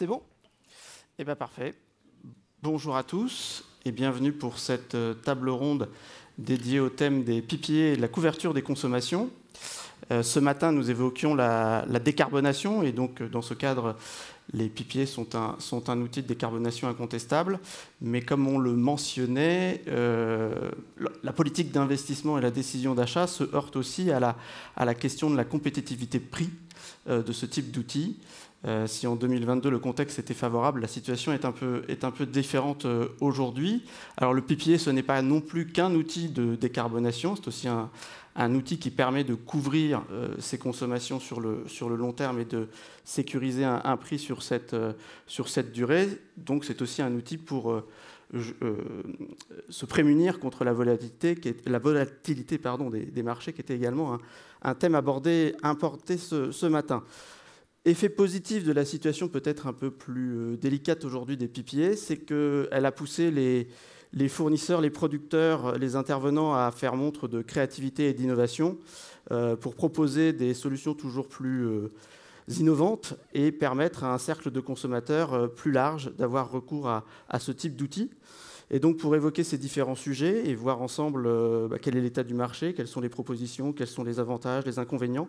C'est bon? Eh bien, parfait. Bonjour à tous et bienvenue pour cette table ronde dédiée au thème des PPA et de la couverture des consommations. Ce matin, nous évoquions la décarbonation et donc, dans ce cadre, les PPA sont un outil de décarbonation incontestable. Mais comme on le mentionnait, la politique d'investissement et la décision d'achat se heurtent aussi à la question de la compétitivité prix de ce type d'outils. Si en 2022 le contexte était favorable, la situation est un peu différente aujourd'hui. Alors le PPA, ce n'est pas non plus qu'un outil de décarbonation, c'est aussi un outil qui permet de couvrir ses consommations sur le long terme et de sécuriser un prix sur cette durée. Donc c'est aussi un outil pour se prémunir contre la volatilité des marchés, qui était également un thème importé ce matin. Effet positif de la situation peut-être un peu plus délicate aujourd'hui des PPA, c'est qu'elle a poussé les fournisseurs, les producteurs, les intervenants à faire montre de créativité et d'innovation pour proposer des solutions toujours plus innovantes et permettre à un cercle de consommateurs plus large d'avoir recours à ce type d'outils. Et donc, pour évoquer ces différents sujets et voir ensemble quel est l'état du marché, quelles sont les propositions, quels sont les avantages, les inconvénients,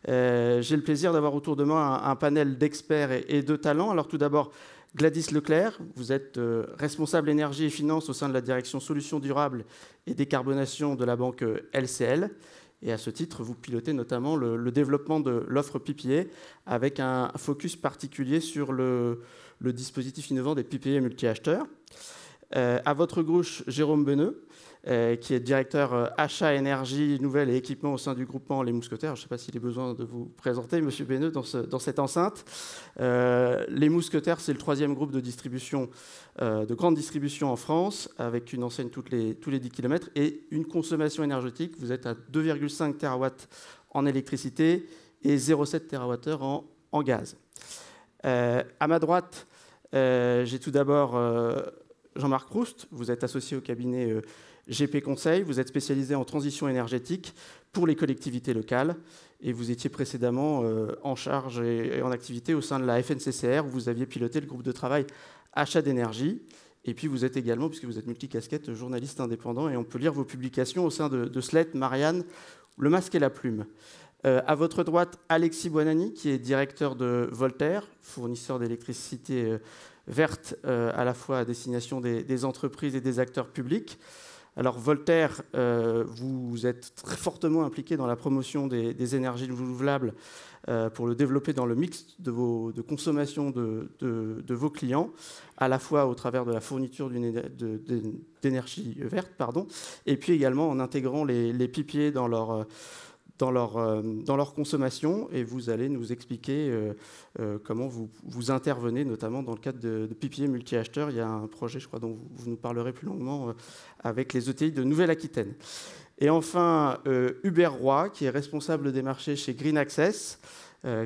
j'ai le plaisir d'avoir autour de moi un panel d'experts et de talents. Alors, tout d'abord, Gladys Leclerc, vous êtes responsable énergie et finances au sein de la direction solutions durables et décarbonation de la banque LCL. Et à ce titre, vous pilotez notamment le développement de l'offre PPA avec un focus particulier sur le dispositif innovant des PPA multi-acheteurs. À votre gauche, Jérôme Beneux, qui est directeur achat, énergie, nouvelles et équipements au sein du groupement Les Mousquetaires. Je ne sais pas s'il est besoin de vous présenter, Monsieur Beneux, dans cette enceinte. Les Mousquetaires, c'est le 3e groupe de distribution, de grande distribution en France, avec une enseigne tous les 10 km et une consommation énergétique. Vous êtes à 2,5 TW en électricité et 0,7 TWh en gaz. À ma droite, j'ai tout d'abord Jean-Marc Proust. Vous êtes associé au cabinet GP Conseil. Vous êtes spécialisé en transition énergétique pour les collectivités locales. Et vous étiez précédemment en charge et en activité au sein de la FNCCR, où vous aviez piloté le groupe de travail achat d'énergie. Et puis vous êtes également, puisque vous êtes multicasquette, journaliste indépendant. Et on peut lire vos publications au sein de Slate, Marianne, Le Masque et la Plume. À votre droite, Alexis Buonanni, qui est directeur de Voltaire, fournisseur d'électricité verte à la fois à destination des entreprises et des acteurs publics. Alors Voltaire, vous êtes très fortement impliqué dans la promotion des énergies renouvelables pour le développer dans le mix de consommation de vos clients, à la fois au travers de la fourniture d'énergie verte, et puis également en intégrant les PPA dans leur consommation, et vous allez nous expliquer comment vous intervenez, notamment dans le cadre de PPA multi-acheteurs. Il y a un projet, je crois, dont vous nous parlerez plus longuement avec les ETI de Nouvelle-Aquitaine. Et enfin, Hubert Roy, qui est responsable des marchés chez Green Access,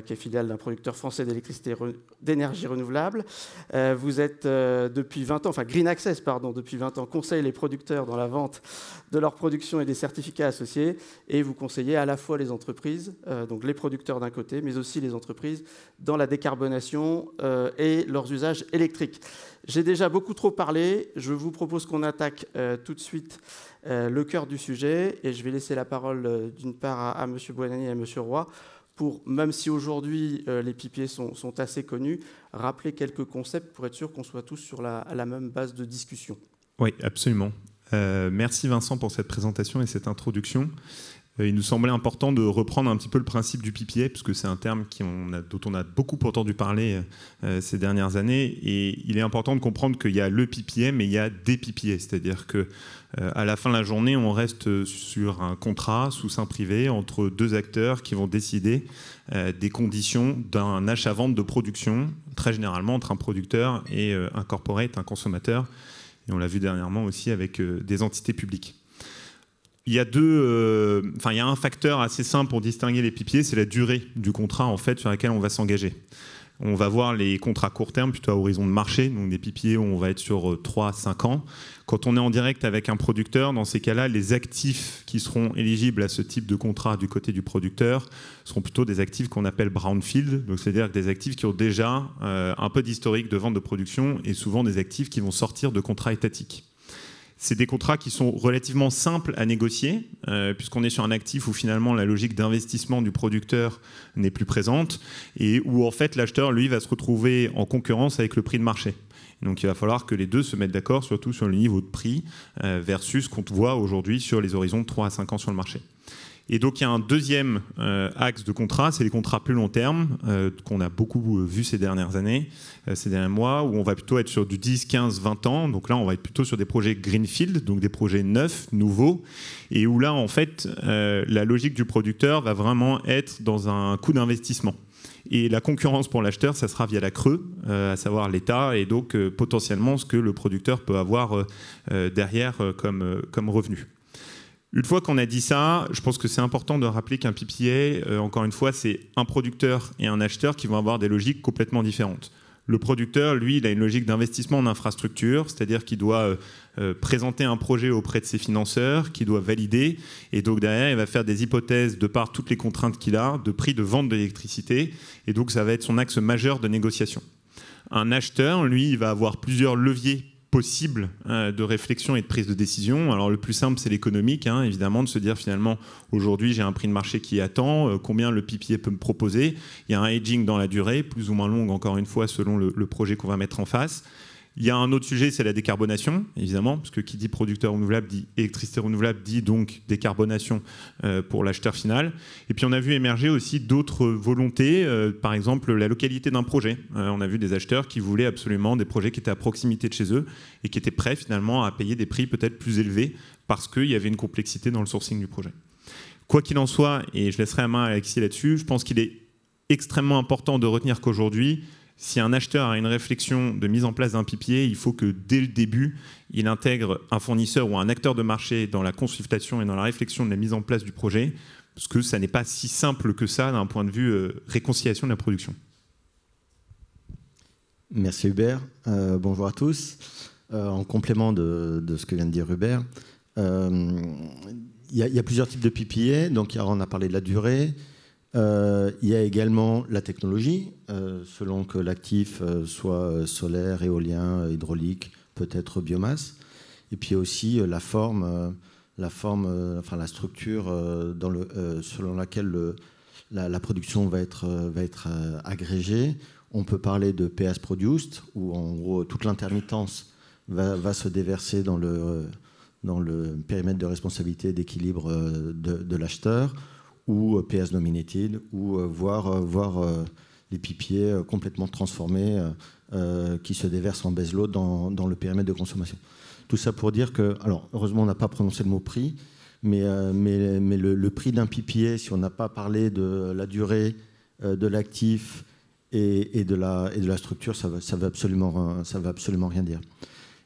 qui est filiale d'un producteur français d'énergie renouvelable. Vous êtes depuis 20 ans, enfin Green Access, depuis 20 ans, conseille les producteurs dans la vente de leur production et des certificats associés, et vous conseillez à la fois les entreprises, donc les producteurs d'un côté, mais aussi les entreprises dans la décarbonation et leurs usages électriques. J'ai déjà beaucoup trop parlé, je vous propose qu'on attaque tout de suite le cœur du sujet, et je vais laisser la parole d'une part à M. Buonanni et à M. Roy, pour, même si aujourd'hui les PPA sont assez connus, rappeler quelques concepts pour être sûr qu'on soit tous sur la même base de discussion. Oui, absolument. Merci Vincent pour cette présentation et cette introduction. Il nous semblait important de reprendre un petit peu le principe du PPA, puisque c'est un terme dont on a beaucoup entendu parler ces dernières années. Et il est important de comprendre qu'il y a le PPA, mais il y a des PPA. C'est-à-dire qu'à la fin de la journée, on reste sur un contrat sous seing privé entre deux acteurs qui vont décider des conditions d'un achat-vente de production, très généralement entre un producteur et un corporate, un consommateur. Et on l'a vu dernièrement aussi avec des entités publiques. Il y a un facteur assez simple pour distinguer les PPA, c'est la durée du contrat en fait, sur laquelle on va s'engager. On va voir les contrats court terme plutôt à horizon de marché, donc des PPA où on va être sur 3-5 ans. Quand on est en direct avec un producteur, dans ces cas-là, les actifs qui seront éligibles à ce type de contrat du côté du producteur seront plutôt des actifs qu'on appelle brownfield, donc c'est-à-dire des actifs qui ont déjà un peu d'historique de vente de production et souvent des actifs qui vont sortir de contrats étatiques. C'est des contrats qui sont relativement simples à négocier, puisqu'on est sur un actif où finalement la logique d'investissement du producteur n'est plus présente et où en fait l'acheteur, lui, va se retrouver en concurrence avec le prix de marché. Donc il va falloir que les deux se mettent d'accord, surtout sur le niveau de prix versus ce qu'on voit aujourd'hui sur les horizons de 3 à 5 ans sur le marché. Et donc il y a un deuxième axe de contrat, c'est les contrats plus long terme, qu'on a beaucoup vu ces dernières années, ces derniers mois, où on va plutôt être sur du 10, 15, 20 ans. Donc là, on va être plutôt sur des projets greenfield, donc des projets neufs, nouveaux, et où là, en fait, la logique du producteur va vraiment être dans un coût d'investissement. Et la concurrence pour l'acheteur, ça sera via la CRE, à savoir l'État, et donc potentiellement ce que le producteur peut avoir derrière comme revenu. Une fois qu'on a dit ça, je pense que c'est important de rappeler qu'un PPA, encore une fois, c'est un producteur et un acheteur qui vont avoir des logiques complètement différentes. Le producteur, lui, il a une logique d'investissement en infrastructure, c'est-à-dire qu'il doit présenter un projet auprès de ses financeurs, qu'il doit valider, et donc derrière, il va faire des hypothèses de par toutes les contraintes qu'il a, de prix de vente de l'électricité, et donc ça va être son axe majeur de négociation. Un acheteur, lui, il va avoir plusieurs leviers possible de réflexion et de prise de décision. Alors le plus simple, c'est l'économique, évidemment, de se dire finalement, aujourd'hui, j'ai un prix de marché qui attend, combien le PPA peut me proposer. Il y a un hedging dans la durée, plus ou moins longue, encore une fois, selon le projet qu'on va mettre en face. Il y a un autre sujet, c'est la décarbonation, évidemment, parce que qui dit producteur renouvelable dit électricité renouvelable, dit donc décarbonation pour l'acheteur final. Et puis on a vu émerger aussi d'autres volontés, par exemple la localité d'un projet. On a vu des acheteurs qui voulaient absolument des projets qui étaient à proximité de chez eux et qui étaient prêts finalement à payer des prix peut-être plus élevés parce qu'il y avait une complexité dans le sourcing du projet. Quoi qu'il en soit, et je laisserai la main à Alexis là-dessus, je pense qu'il est extrêmement important de retenir qu'aujourd'hui, si un acheteur a une réflexion de mise en place d'un PPA, il faut que dès le début, il intègre un fournisseur ou un acteur de marché dans la consultation et dans la réflexion de la mise en place du projet, parce que ça n'est pas si simple que ça d'un point de vue réconciliation de la production. Merci Hubert. Bonjour à tous. En complément de ce que vient de dire Hubert, il y a plusieurs types de PPA. Donc on a parlé de la durée. Il y a également la technologie, selon que l'actif soit solaire, éolien, hydraulique, peut-être biomasse. Et puis aussi la structure selon laquelle la production va être agrégée. On peut parler de PS produced, où en gros toute l'intermittence va se déverser dans le périmètre de responsabilité d'équilibre de l'acheteur, ou PS nominated, ou voir les PPA complètement transformés qui se déversent en baseload dans le périmètre de consommation. Tout ça pour dire que, alors heureusement on n'a pas prononcé le mot prix, mais le prix d'un PPA, si on n'a pas parlé de la durée de l'actif et de la structure, ça veut absolument rien dire.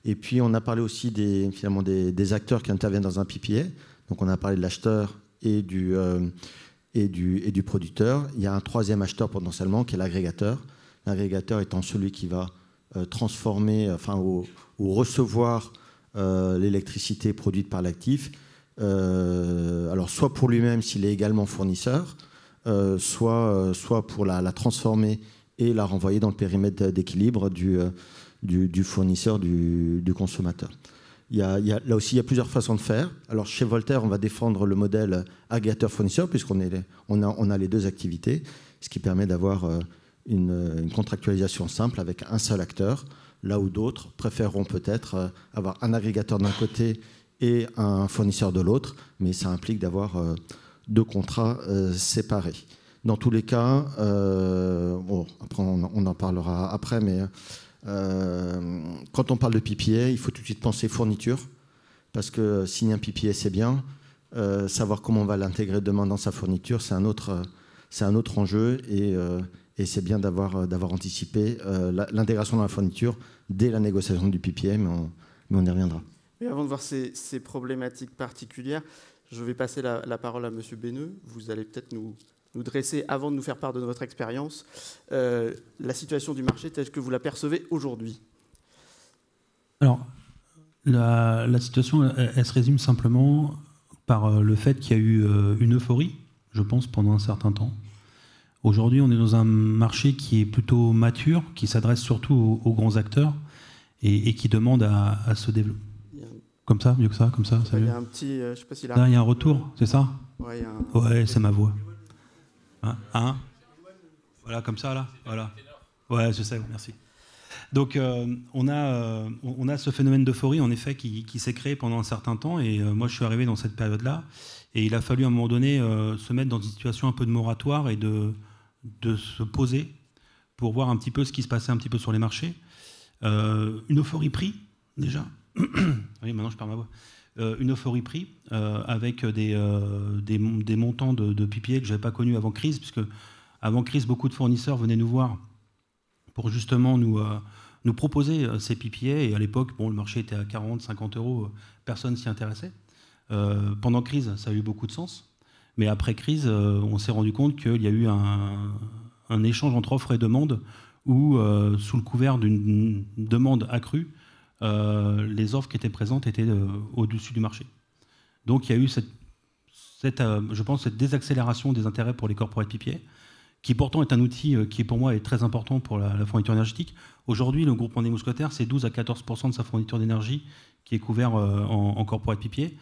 Et puis on a parlé aussi finalement des acteurs qui interviennent dans un PPA. Donc on a parlé de l'acheteur et du producteur. Il y a un troisième acheteur potentiellement qui est l'agrégateur. L'agrégateur étant celui qui va transformer, ou recevoir l'électricité produite par l'actif, alors soit pour lui-même s'il est également fournisseur, soit pour la transformer et la renvoyer dans le périmètre d'équilibre du fournisseur, du consommateur. Là aussi, il y a plusieurs façons de faire. Alors, chez Voltaire, on va défendre le modèle agrégateur-fournisseur, puisqu'on a les deux activités, ce qui permet d'avoir une contractualisation simple avec un seul acteur, là où d'autres préféreront peut-être avoir un agrégateur d'un côté et un fournisseur de l'autre, mais ça implique d'avoir deux contrats séparés. Dans tous les cas, après on en parlera après, mais quand on parle de PPA, il faut tout de suite penser fourniture, parce que signer un PPA, c'est bien. Savoir comment on va l'intégrer demain dans sa fourniture, c'est un autre enjeu, et c'est bien d'avoir anticipé l'intégration dans la fourniture dès la négociation du PPA, mais on y reviendra. Et avant de voir ces problématiques particulières, je vais passer la parole à M. Béneux. Vous allez peut-être nous nous dresser, avant de nous faire part de votre expérience, la situation du marché telle que vous la percevez aujourd'hui? Alors, la situation, elle se résume simplement par le fait qu'il y a eu une euphorie, je pense, pendant un certain temps. Aujourd'hui, on est dans un marché qui est plutôt mature, qui s'adresse surtout aux grands acteurs et qui demande à se développer. Comme ça, mieux que ça, comme ça. Il y a un petit, je sais pas s'il a... Là, il y a un retour, c'est ça? Ouais, ouais, c'est ma voix. Hein? Voilà, comme ça, là. Voilà. Ouais, je sais, merci. Donc, on a ce phénomène d'euphorie, en effet, qui s'est créé pendant un certain temps. Et moi, je suis arrivé dans cette période-là. Et il a fallu, à un moment donné, se mettre dans une situation un peu de moratoire et de se poser pour voir un petit peu ce qui se passait un petit peu sur les marchés. Une euphorie prix, déjà. Oui, maintenant je perds ma voix. Une euphorie prix avec des montants de PPA que je n'avais pas connus avant crise, puisque avant crise, beaucoup de fournisseurs venaient nous voir pour justement nous proposer ces PPA. Et à l'époque, bon, le marché était à 40, 50 euros, personne s'y intéressait. Pendant crise, ça a eu beaucoup de sens. Mais après crise, on s'est rendu compte qu'il y a eu un échange entre offre et demande où, sous le couvert d'une demande accrue, les offres qui étaient présentes étaient au-dessus du marché. Donc il y a eu je pense, cette désaccélération des intérêts pour les corporate PPA, qui pourtant est un outil qui pour moi est très important pour la fourniture énergétique. Aujourd'hui, le groupe Vendée Mousquetaire, c'est 12 à 14% de sa fourniture d'énergie qui est couvert en corporate PPA.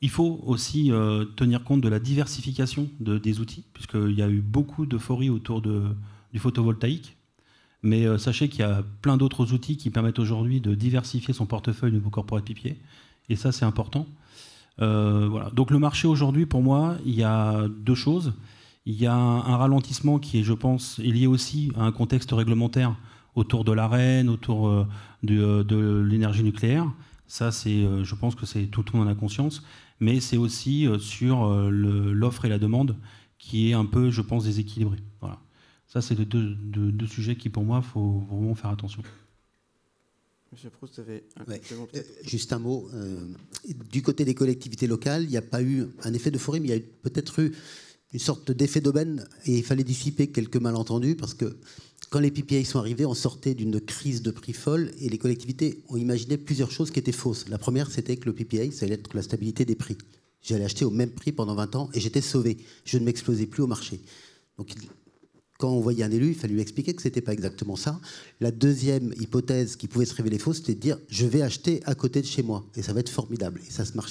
Il faut aussi tenir compte de la diversification des outils, puisqu'il y a eu beaucoup d'euphorie autour du photovoltaïque. Mais sachez qu'il y a plein d'autres outils qui permettent aujourd'hui de diversifier son portefeuille de vos corporate PPA. Et ça, c'est important. Voilà. Donc le marché aujourd'hui, pour moi, il y a deux choses. Il y a un ralentissement qui est, je pense, lié aussi à un contexte réglementaire autour de l'AREN, autour de l'énergie nucléaire. Ça, je pense que tout le monde en a conscience. Mais c'est aussi sur l'offre et la demande qui est un peu, je pense, déséquilibré. Voilà. Ça, c'est deux sujets qui, pour moi, il faut vraiment faire attention. Monsieur Proust, vous avez un complément peut-être ? Juste un mot. Du côté des collectivités locales, il n'y a pas eu un effet d'euphorie, mais il y a peut-être eu une sorte d'effet d'aubaine et il fallait dissiper quelques malentendus parce que quand les PPA sont arrivés, on sortait d'une crise de prix folle et les collectivités ont imaginé plusieurs choses qui étaient fausses. La première, c'était que le PPA, ça allait être la stabilité des prix. J'allais acheter au même prix pendant 20 ans et j'étais sauvé. Je ne m'explosais plus au marché. Donc, quand on voyait un élu, il fallait lui expliquer que ce n'était pas exactement ça. La deuxième hypothèse qui pouvait se révéler fausse, c'était de dire « je vais acheter à côté de chez moi et ça va être formidable ». Et ça ne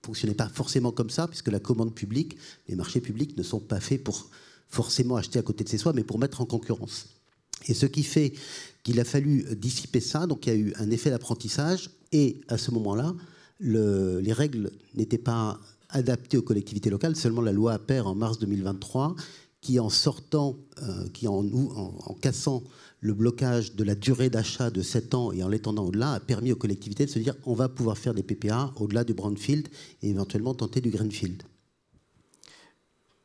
fonctionnait pas forcément comme ça, puisque la commande publique, les marchés publics ne sont pas faits pour forcément acheter à côté de chez soi, mais pour mettre en concurrence. Et ce qui fait qu'il a fallu dissiper ça, donc il y a eu un effet d'apprentissage, et à ce moment-là, les règles n'étaient pas adaptées aux collectivités locales, seulement la loi APER en mars 2023, qui en cassant le blocage de la durée d'achat de 7 ans et en l'étendant au-delà, a permis aux collectivités de se dire on va pouvoir faire des PPA au-delà du brownfield et éventuellement tenter du greenfield.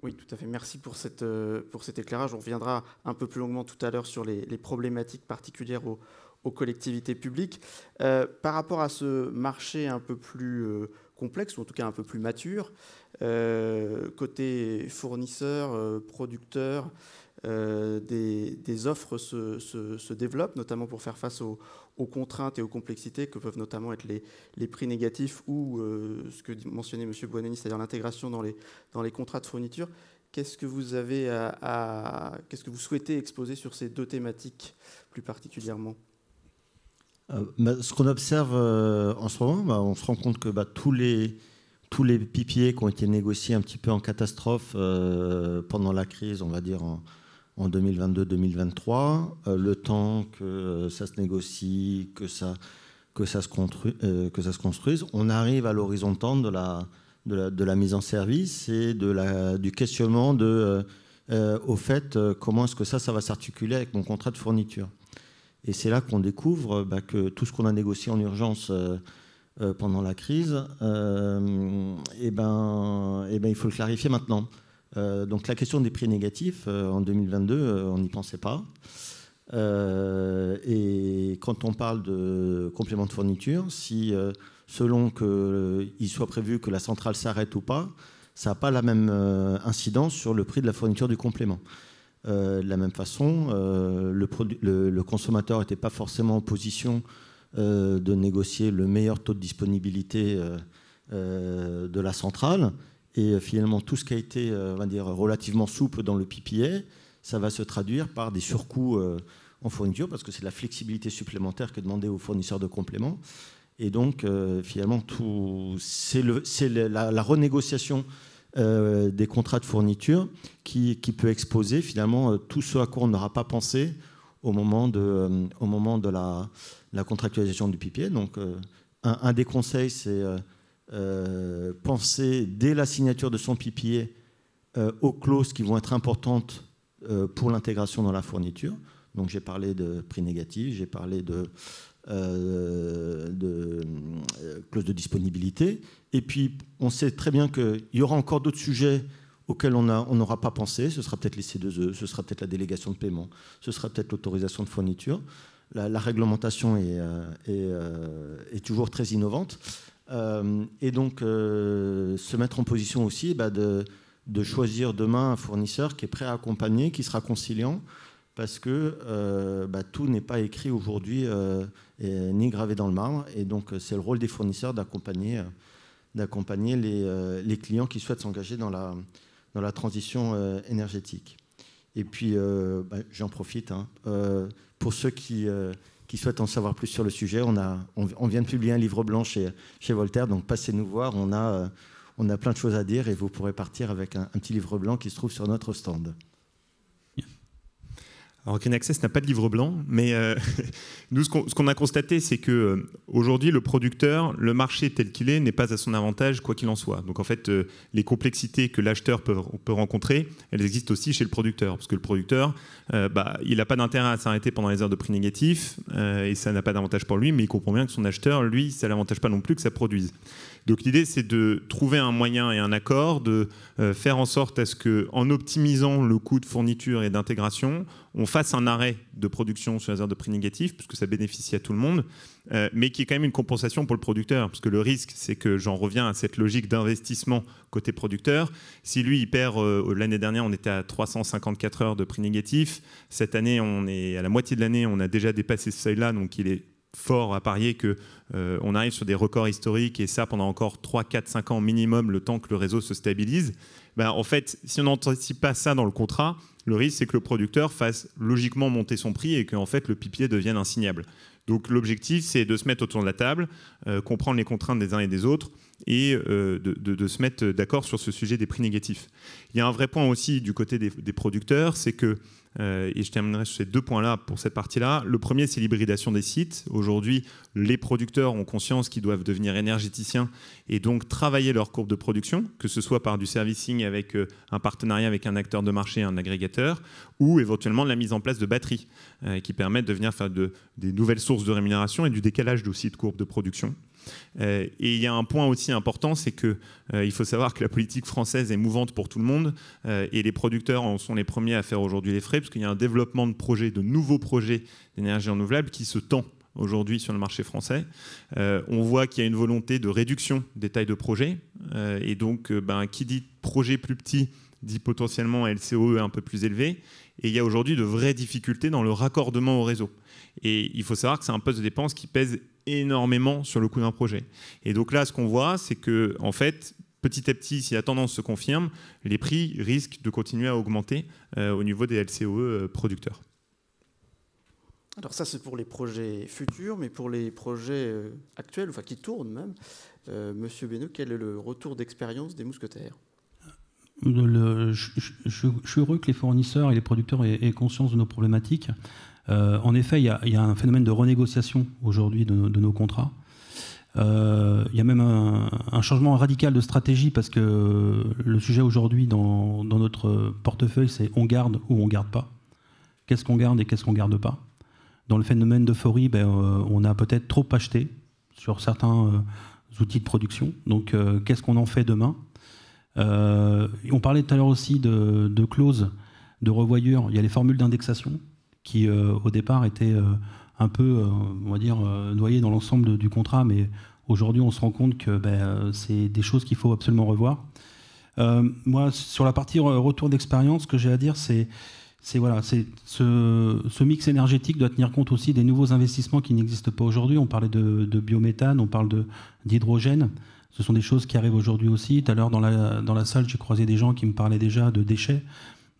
Oui, tout à fait. Merci pour cet éclairage. On reviendra un peu plus longuement tout à l'heure sur les problématiques particulières aux collectivités publiques. Par rapport à ce marché un peu plus complexe, ou en tout cas un peu plus mature, côté fournisseurs, producteurs, des offres se développent, notamment pour faire face aux contraintes et aux complexités que peuvent notamment être les prix négatifs ou ce que mentionnait M. Buonanni, c'est-à-dire l'intégration dans les contrats de fourniture. Qu'est-ce que vous qu'est-ce que vous souhaitez exposer sur ces deux thématiques plus particulièrement ? Ce qu'on observe en ce moment, on se rend compte que tous les PPA qui ont été négociés un petit peu en catastrophe pendant la crise, on va dire en 2022-2023, le temps que ça se négocie, que ça se construise, on arrive à l'horizon temps de la mise en service et du questionnement au fait comment est-ce que ça va s'articuler avec mon contrat de fourniture. Et c'est là qu'on découvre que tout ce qu'on a négocié en urgence pendant la crise, il faut le clarifier maintenant. Donc la question des prix négatifs, en 2022, on n'y pensait pas. Et quand on parle de complément de fourniture, si selon qu'il soit prévu que la centrale s'arrête ou pas, ça n'a pas la même incidence sur le prix de la fourniture du complément. De la même façon, le consommateur n'était pas forcément en position de négocier le meilleur taux de disponibilité de la centrale. Et finalement, tout ce qui a été on va dire, relativement souple dans le PPA, ça va se traduire par des surcoûts en fourniture, parce que c'est la flexibilité supplémentaire qui est demandée aux fournisseurs de compléments. Et donc, finalement, c'est la renégociation des contrats de fourniture qui peut exposer finalement tout ce à quoi on n'aura pas pensé au moment de la contractualisation du PPA. Donc, un des conseils, c'est penser dès la signature de son PPA aux clauses qui vont être importantes pour l'intégration dans la fourniture. Donc j'ai parlé de prix négatif, j'ai parlé de clause de disponibilité. Et puis on sait très bien qu'il y aura encore d'autres sujets auxquels on n'aura pas pensé. Ce sera peut-être les C2E, ce sera peut-être la délégation de paiement, ce sera peut-être l'autorisation de fourniture. La réglementation est toujours très innovante. Et donc se mettre en position aussi de choisir demain un fournisseur qui est prêt à accompagner, qui sera conciliant, parce que tout n'est pas écrit aujourd'hui ni gravé dans le marbre. Et donc c'est le rôle des fournisseurs d'accompagner les clients qui souhaitent s'engager dans la transition énergétique. Et puis j'en profite, pour ceux qui souhaitent en savoir plus sur le sujet, on vient de publier un livre blanc chez Voltaire, donc passez nous voir, on a plein de choses à dire et vous pourrez partir avec un petit livre blanc qui se trouve sur notre stand. Alors Green Access n'a pas de livre blanc, mais nous, ce qu'on a constaté, c'est qu'aujourd'hui, le producteur, le marché tel qu'il est, n'est pas à son avantage, quoi qu'il en soit. Donc en fait, les complexités que l'acheteur peut rencontrer, elles existent aussi chez le producteur. Parce que le producteur, il n'a pas d'intérêt à s'arrêter pendant les heures de prix négatif, et ça n'a pas d'avantage pour lui, mais il comprend bien que son acheteur, lui, ça ne l'avantage pas non plus que ça produise. Donc l'idée, c'est de trouver un moyen et un accord, de faire en sorte à ce qu'en optimisant le coût de fourniture et d'intégration, on fasse un arrêt de production sur les heures de prix négatif, puisque ça bénéficie à tout le monde, mais qui est quand même une compensation pour le producteur. Parce que le risque, c'est que j'en reviens à cette logique d'investissement côté producteur. Si lui, il perd, l'année dernière, on était à 354 heures de prix négatif. Cette année, on est à la moitié de l'année, on a déjà dépassé ce seuil-là, donc il est fort à parier qu'on arrive sur des records historiques, et ça pendant encore 3, 4, 5 ans minimum, le temps que le réseau se stabilise. En fait, si on n'anticipe pas ça dans le contrat, le risque, c'est que le producteur fasse logiquement monter son prix et que en fait, le PPA devienne insignable. Donc l'objectif, c'est de se mettre autour de la table, comprendre les contraintes des uns et des autres, et de se mettre d'accord sur ce sujet des prix négatifs. Il y a un vrai point aussi du côté des producteurs, c'est que, et je terminerai sur ces 2 points-là pour cette partie-là. Le premier, c'est l'hybridation des sites. Aujourd'hui, les producteurs ont conscience qu'ils doivent devenir énergéticiens et donc travailler leur courbe de production, que ce soit par du servicing avec un partenariat avec un acteur de marché, un agrégateur, ou éventuellement de la mise en place de batteries qui permettent de venir faire des nouvelles sources de rémunération et du décalage aussi de courbe de production. Et il y a un point aussi important, c'est qu'il faut savoir que la politique française est mouvante pour tout le monde, et les producteurs en sont les premiers à faire aujourd'hui les frais, parce qu'il y a un développement de nouveaux projets d'énergie renouvelable qui se tend aujourd'hui sur le marché français. On voit qu'il y a une volonté de réduction des tailles de projets, et donc qui dit projet plus petit dit potentiellement LCOE un peu plus élevé, et il y a aujourd'hui de vraies difficultés dans le raccordement au réseau. Et il faut savoir que c'est un poste de dépense qui pèse énormément sur le coût d'un projet. Et donc là, ce qu'on voit, c'est que en fait, petit à petit, si la tendance se confirme, les prix risquent de continuer à augmenter au niveau des LCOE producteurs. Alors ça, c'est pour les projets futurs, mais pour les projets actuels, enfin qui tournent même, Monsieur Besneux, quel est le retour d'expérience des mousquetaires ? Je suis heureux que les fournisseurs et les producteurs aient conscience de nos problématiques. En effet, il y a un phénomène de renégociation aujourd'hui de nos contrats. Il y a même un changement radical de stratégie, parce que le sujet aujourd'hui dans notre portefeuille, c'est on garde ou on ne garde pas. Qu'est-ce qu'on garde et qu'est-ce qu'on ne garde pas. Dans le phénomène d'euphorie, on a peut-être trop acheté sur certains outils de production. Donc, qu'est-ce qu'on en fait demain ? On parlait tout à l'heure aussi de clauses de revoyure. Il y a les formules d'indexation qui, au départ, étaient un peu, on va dire, noyées dans l'ensemble du contrat, mais aujourd'hui, on se rend compte que c'est des choses qu'il faut absolument revoir. Moi, sur la partie retour d'expérience, ce que j'ai à dire, c'est ce mix énergétique doit tenir compte aussi des nouveaux investissements qui n'existent pas aujourd'hui. On parlait de biométhane, on parle d'hydrogène. Ce sont des choses qui arrivent aujourd'hui aussi. Tout à l'heure, dans la salle, j'ai croisé des gens qui me parlaient déjà de déchets.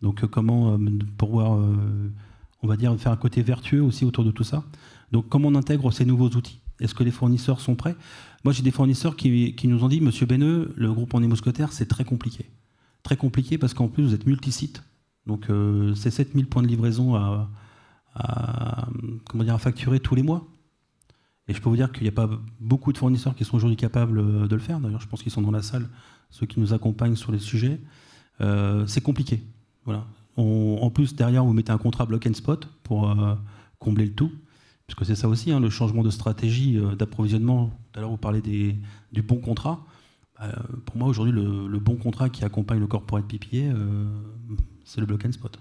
Donc, comment pouvoir, on va dire, faire un côté vertueux aussi autour de tout ça. Donc, comment on intègre ces nouveaux outils? Est-ce que les fournisseurs sont prêts? Moi, j'ai des fournisseurs qui nous ont dit, Monsieur Benneux, le groupe On est mousquetaire, c'est très compliqué. Très compliqué parce qu'en plus, vous êtes multi-sites. Donc, c'est 7000 points de livraison à facturer tous les mois. Et je peux vous dire qu'il n'y a pas beaucoup de fournisseurs qui sont aujourd'hui capables de le faire. D'ailleurs, je pense qu'ils sont dans la salle, ceux qui nous accompagnent sur les sujets. C'est compliqué. Voilà. En plus, derrière, vous mettez un contrat block and spot pour combler le tout. Parce que c'est ça aussi, le changement de stratégie d'approvisionnement. Tout à l'heure, vous parlez du bon contrat. Pour moi, aujourd'hui, le bon contrat qui accompagne le corporate PPA, c'est le block and spot.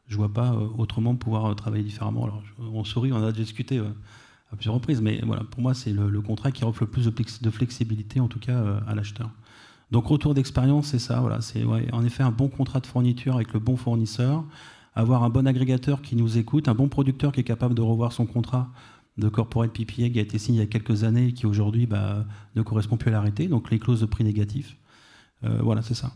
Je ne vois pas autrement pouvoir travailler différemment. Alors, on sourit, on en a discuté à plusieurs reprises, mais voilà, pour moi, c'est le contrat qui offre le plus de flexibilité, en tout cas, à l'acheteur. Donc, retour d'expérience, c'est ça. Voilà, c'est en effet un bon contrat de fourniture avec le bon fournisseur, avoir un bon agrégateur qui nous écoute, un bon producteur qui est capable de revoir son contrat de corporate PPA qui a été signé il y a quelques années et qui aujourd'hui ne correspond plus à l'arrêté, donc les clauses de prix négatifs. Voilà, c'est ça.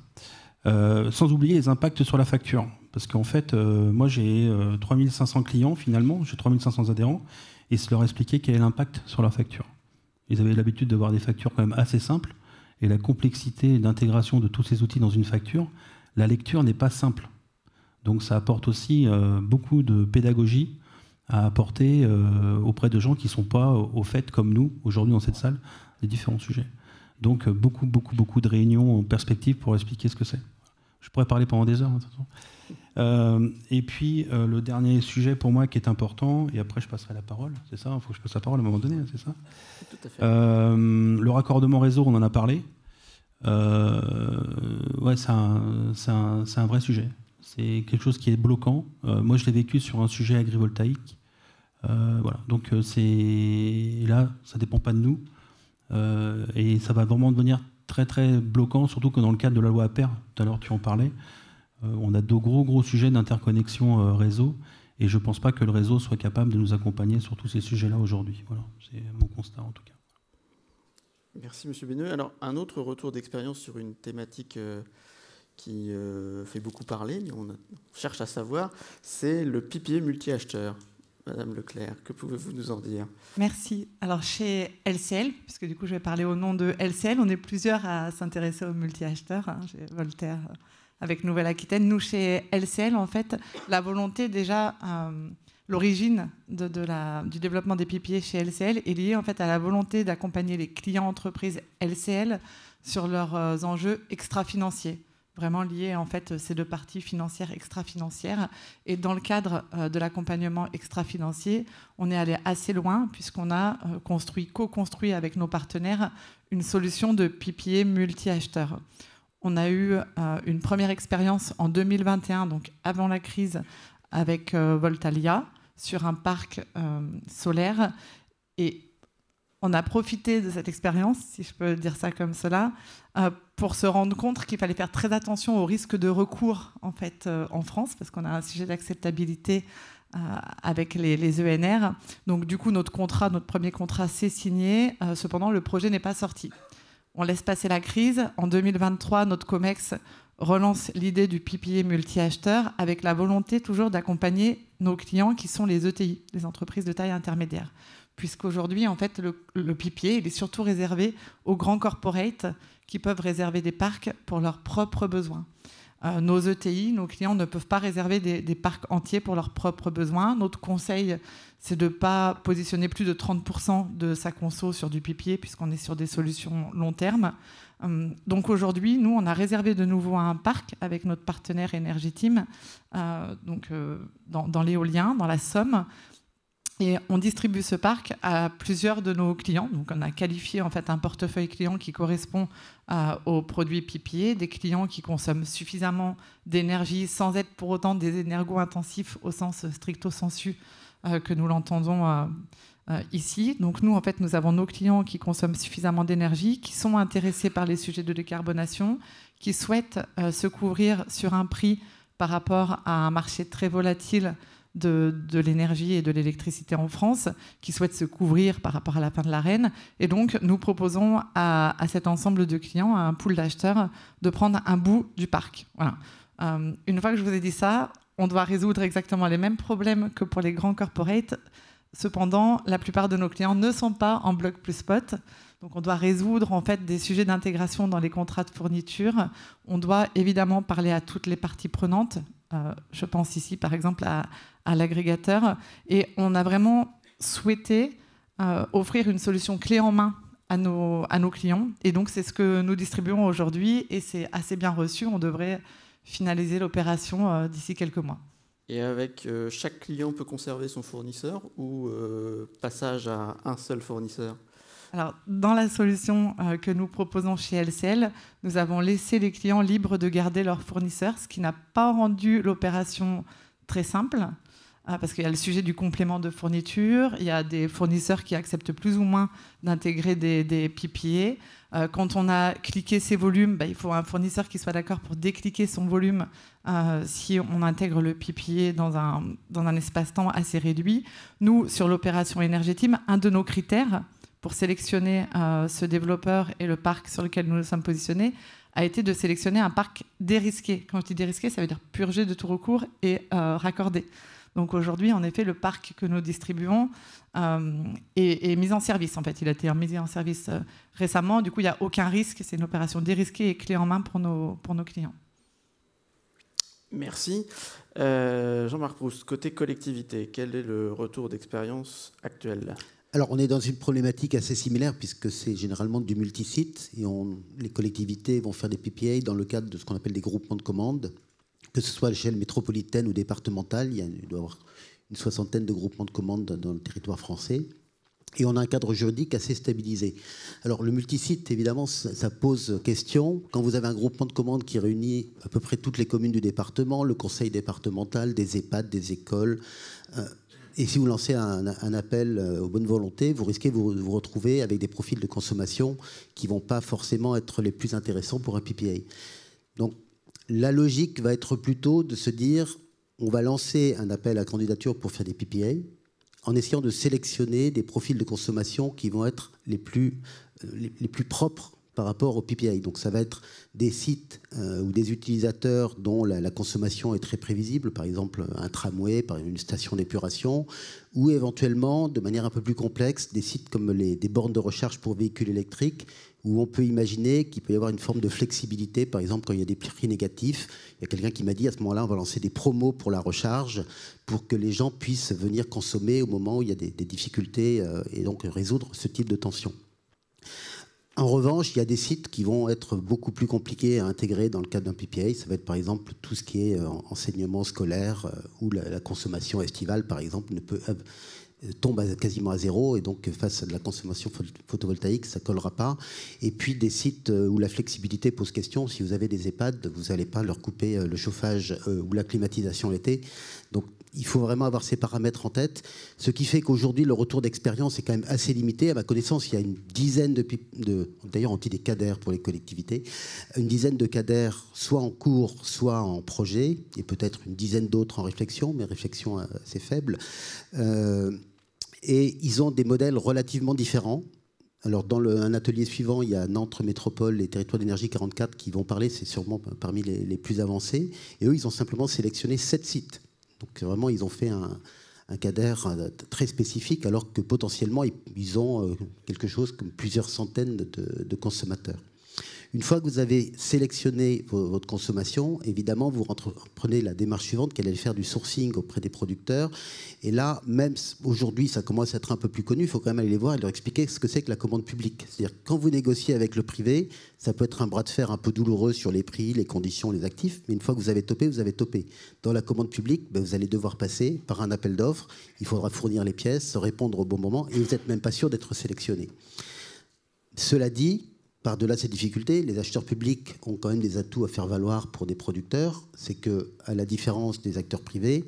Sans oublier les impacts sur la facture. Parce qu'en fait, moi j'ai 3500 clients finalement, j'ai 3500 adhérents, et je leur expliquais quel est l'impact sur la facture. Ils avaient l'habitude de voir des factures quand même assez simples, et la complexité d'intégration de tous ces outils dans une facture, la lecture n'est pas simple. Donc ça apporte aussi beaucoup de pédagogie à apporter auprès de gens qui ne sont pas au fait, comme nous, aujourd'hui dans cette salle, des différents sujets. Donc beaucoup de réunions en perspective pour expliquer ce que c'est. Je pourrais parler pendant des heures. De toute façon. Et puis le dernier sujet pour moi qui est important, et après je passerai la parole, c'est ça? Il faut que je passe la parole à un moment donné, c'est ça? Tout à fait. Le raccordement réseau, on en a parlé. Ouais, c'est un vrai sujet. C'est quelque chose qui est bloquant. Moi, je l'ai vécu sur un sujet agrivoltaïque. Voilà. Donc, là, ça ne dépend pas de nous. Et ça va vraiment devenir très, très bloquant, surtout que dans le cadre de la loi APER, tout à l'heure, tu en parlais, on a de gros sujets d'interconnexion réseau. Et je ne pense pas que le réseau soit capable de nous accompagner sur tous ces sujets-là aujourd'hui. Voilà. C'est mon constat, en tout cas. Merci, M. Benneux. Alors, un autre retour d'expérience sur une thématique qui fait beaucoup parler, mais on cherche à savoir, c'est le PPA multi-acheteur. Madame Leclerc, que pouvez-vous nous en dire? Merci. Alors, chez LCL, puisque du coup, je vais parler au nom de LCL, on est plusieurs à s'intéresser aux multi-acheteurs. J'ai Voltaire avec Nouvelle-Aquitaine. Nous, chez LCL, en fait, la volonté déjà... L'origine du développement des PPA chez LCL est liée en fait à la volonté d'accompagner les clients entreprises LCL sur leurs enjeux extra-financiers, vraiment liés en fait ces deux parties financières extra-financières. Et dans le cadre de l'accompagnement extra-financier, on est allé assez loin puisqu'on a co-construit avec nos partenaires une solution de PPA multi-acheteur. On a eu une première expérience en 2021, donc avant la crise, avec Voltalia, sur un parc solaire. Et on a profité de cette expérience, si je peux dire ça comme cela, pour se rendre compte qu'il fallait faire très attention au risque de recours en fait, en France, parce qu'on a un sujet d'acceptabilité avec les ENR. Donc du coup, notre premier contrat s'est signé. Cependant, le projet n'est pas sorti. On laisse passer la crise. En 2023, notre COMEX relance l'idée du PPA multi-acheteur avec la volonté toujours d'accompagner nos clients qui sont les ETI, les entreprises de taille intermédiaire. Puisqu'aujourd'hui, en fait, le PPA, il est surtout réservé aux grands corporates qui peuvent réserver des parcs pour leurs propres besoins. Nos ETI, nos clients ne peuvent pas réserver des parcs entiers pour leurs propres besoins. Notre conseil, c'est de ne pas positionner plus de 30% de sa conso sur du PPA puisqu'on est sur des solutions long terme. Donc aujourd'hui, nous, on a réservé de nouveau un parc avec notre partenaire Energy-Team, dans l'éolien, dans la Somme. Et on distribue ce parc à plusieurs de nos clients. Donc on a qualifié en fait un portefeuille client qui correspond aux produits PPA, des clients qui consomment suffisamment d'énergie sans être pour autant des énergo-intensifs au sens stricto sensu que nous l'entendons ici. Donc nous, en fait, nous avons nos clients qui consomment suffisamment d'énergie, qui sont intéressés par les sujets de décarbonation, qui souhaitent se couvrir sur un prix par rapport à un marché très volatile de l'énergie et de l'électricité en France, qui souhaitent se couvrir par rapport à la fin de l'ARENH. Et donc, nous proposons à cet ensemble de clients, à un pool d'acheteurs, de prendre un bout du parc. Voilà. Une fois que je vous ai dit ça, on doit résoudre exactement les mêmes problèmes que pour les grands corporates. Cependant, la plupart de nos clients ne sont pas en bloc plus spot. Donc, on doit résoudre en fait des sujets d'intégration dans les contrats de fourniture. On doit évidemment parler à toutes les parties prenantes. Je pense ici, par exemple, à l'agrégateur. Et on a vraiment souhaité offrir une solution clé en main à nos clients. Et donc, c'est ce que nous distribuons aujourd'hui. Et c'est assez bien reçu. On devrait finaliser l'opération d'ici quelques mois. Et avec chaque client peut conserver son fournisseur ou passage à un seul fournisseur? Alors, dans la solution que nous proposons chez LCL, nous avons laissé les clients libres de garder leur fournisseur, ce qui n'a pas rendu l'opération très simple, parce qu'il y a le sujet du complément de fourniture, il y a des fournisseurs qui acceptent plus ou moins d'intégrer des PPA. Quand on a cliqué ses volumes, il faut un fournisseur qui soit d'accord pour décliquer son volume si on intègre le PPA dans un espace-temps assez réduit. Nous, sur l'opération Energetim, un de nos critères pour sélectionner ce développeur et le parc sur lequel nous nous sommes positionnés, a été de sélectionner un parc dérisqué. Quand je dis dérisqué, ça veut dire purgé de tout recours et raccordé. Donc aujourd'hui, en effet, le parc que nous distribuons est mis en service. En fait, il a été mis en service récemment. Du coup, il n'y a aucun risque. C'est une opération dérisquée et clé en main pour nos clients. Merci. Jean-Marc Proust, côté collectivité, quel est le retour d'expérience actuel ? Alors, on est dans une problématique assez similaire puisque c'est généralement du multisite et les collectivités vont faire des PPA dans le cadre de ce qu'on appelle des groupements de commandes, que ce soit à l'échelle métropolitaine ou départementale. Il doit y avoir une 60aine de groupements de commandes dans le territoire français. Et on a un cadre juridique assez stabilisé. Alors, le multisite, évidemment, ça pose question. Quand vous avez un groupement de commandes qui réunit à peu près toutes les communes du département, le conseil départemental, des EHPAD, des écoles... Et si vous lancez un appel aux bonnes volontés, vous risquez de vous retrouver avec des profils de consommation qui ne vont pas forcément être les plus intéressants pour un PPA. Donc, la logique va être plutôt de se dire, on va lancer un appel à candidature pour faire des PPA, en essayant de sélectionner des profils de consommation qui vont être les plus propres par rapport au PPA. Donc ça va être des sites ou des utilisateurs dont la consommation est très prévisible, par exemple un tramway, par exemple une station d'épuration, ou éventuellement, de manière un peu plus complexe, des sites comme des bornes de recharge pour véhicules électriques, où on peut imaginer qu'il peut y avoir une forme de flexibilité. Par exemple, quand il y a des prix négatifs, il y a quelqu'un qui m'a dit à ce moment-là, on va lancer des promos pour la recharge pour que les gens puissent venir consommer au moment où il y a des difficultés et donc résoudre ce type de tension. En revanche, il y a des sites qui vont être beaucoup plus compliqués à intégrer dans le cadre d'un PPA. Ça va être par exemple tout ce qui est enseignement scolaire où la consommation estivale, par exemple, tombe quasiment à zéro, et donc face à de la consommation photovoltaïque, ça ne collera pas. Et puis des sites où la flexibilité pose question. Si vous avez des EHPAD, vous n'allez pas leur couper le chauffage ou la climatisation l'été. Donc il faut vraiment avoir ces paramètres en tête, ce qui fait qu'aujourd'hui le retour d'expérience est quand même assez limité. À ma connaissance, il y a une dizaine d'ailleurs on dit des CADER pour les collectivités, une dizaine de CADER soit en cours, soit en projet, et peut-être une dizaine d'autres en réflexion, mais réflexion assez faible. Et ils ont des modèles relativement différents. Alors, dans un atelier suivant, il y a Nantes Métropole et Territoires d'énergie 44 qui vont parler, c'est sûrement parmi les plus avancés. Et eux, ils ont simplement sélectionné 7 sites. Donc, vraiment, ils ont fait un CADER très spécifique, alors que potentiellement, ils ont quelque chose comme plusieurs centaines de consommateurs. Une fois que vous avez sélectionné votre consommation, évidemment, vous prenez la démarche suivante, qu'elle est de faire du sourcing auprès des producteurs. Et là, même aujourd'hui, ça commence à être un peu plus connu, il faut quand même aller les voir et leur expliquer ce que c'est que la commande publique. C'est-à-dire, quand vous négociez avec le privé, ça peut être un bras de fer un peu douloureux sur les prix, les conditions, les actifs, mais une fois que vous avez topé, vous avez topé. Dans la commande publique, vous allez devoir passer par un appel d'offres, il faudra fournir les pièces, répondre au bon moment, et vous n'êtes même pas sûr d'être sélectionné. Cela dit, par-delà ces difficultés, les acheteurs publics ont quand même des atouts à faire valoir pour des producteurs. C'est qu'à la différence des acteurs privés,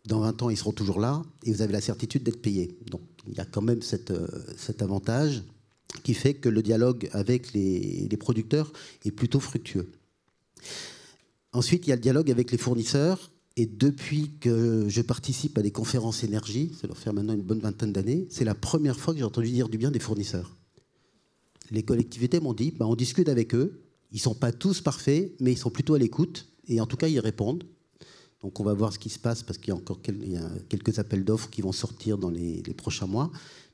dans 20 ans, ils seront toujours là et vous avez la certitude d'être payé. Donc il y a quand même cet avantage qui fait que le dialogue avec les producteurs est plutôt fructueux. Ensuite, il y a le dialogue avec les fournisseurs. Et depuis que je participe à des conférences énergie, ça doit faire maintenant une bonne vingtaine d'années, c'est la première fois que j'ai entendu dire du bien des fournisseurs. Les collectivités m'ont dit, on discute avec eux, ils ne sont pas tous parfaits, mais ils sont plutôt à l'écoute, et en tout cas, ils répondent. Donc on va voir ce qui se passe, parce qu'il y a encore quelques appels d'offres qui vont sortir dans les prochains mois.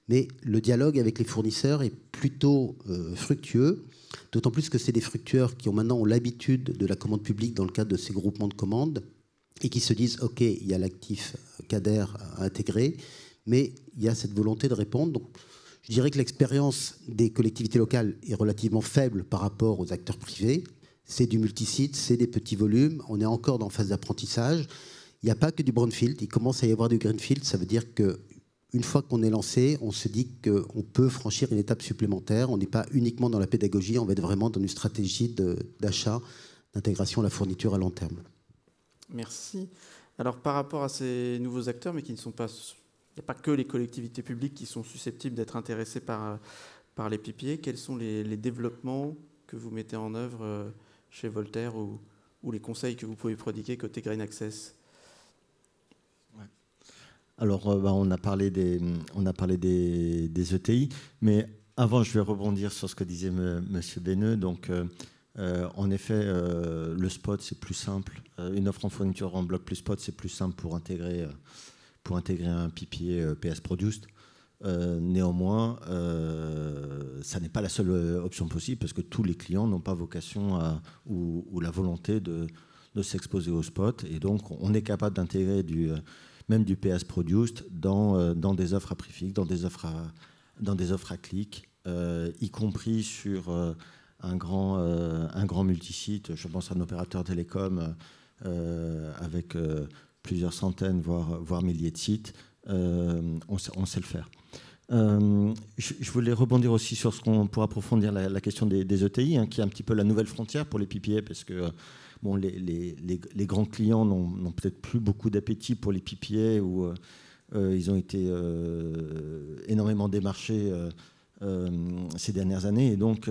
Mais le dialogue avec les fournisseurs est plutôt fructueux, d'autant plus que c'est des fructueurs qui ont l'habitude de la commande publique dans le cadre de ces groupements de commandes, et qui se disent, OK, il y a l'actif CADER à intégrer, mais il y a cette volonté de répondre. Donc, je dirais que l'expérience des collectivités locales est relativement faible par rapport aux acteurs privés. C'est du multisite, c'est des petits volumes, on est encore dans phase d'apprentissage. Il n'y a pas que du brownfield, il commence à y avoir du greenfield, ça veut dire qu'une fois qu'on est lancé, on se dit qu'on peut franchir une étape supplémentaire, on n'est pas uniquement dans la pédagogie, on va être vraiment dans une stratégie d'achat, d'intégration à la fourniture à long terme. Merci. Alors, par rapport à ces nouveaux acteurs, mais qui ne sont pas... Il n'y a pas que les collectivités publiques qui sont susceptibles d'être intéressées par les PPA. Quels sont les développements que vous mettez en œuvre chez Voltaire ou les conseils que vous pouvez prodiguer côté Green Access? Alors, on a parlé des ETI, mais avant, je vais rebondir sur ce que disait M. Beneux. Donc, en effet, le spot, c'est plus simple. Une offre en fourniture en bloc plus spot, c'est plus simple pour intégrer un PPA PS Produced. Néanmoins, ça n'est pas la seule option possible parce que tous les clients n'ont pas vocation ou la volonté de s'exposer au spot. Et donc, on est capable d'intégrer même du PS Produced dans des offres à prix fixe, dans des offres à clic, y compris sur un grand multisite. Je pense à un opérateur télécom avec plusieurs centaines, voire milliers de sites. On sait le faire. Je voulais rebondir aussi pour approfondir la question des ETI, qui est un petit peu la nouvelle frontière pour les PPA, parce que les grands clients n'ont peut-être plus beaucoup d'appétit pour les PPA, où ils ont été énormément démarchés ces dernières années, et donc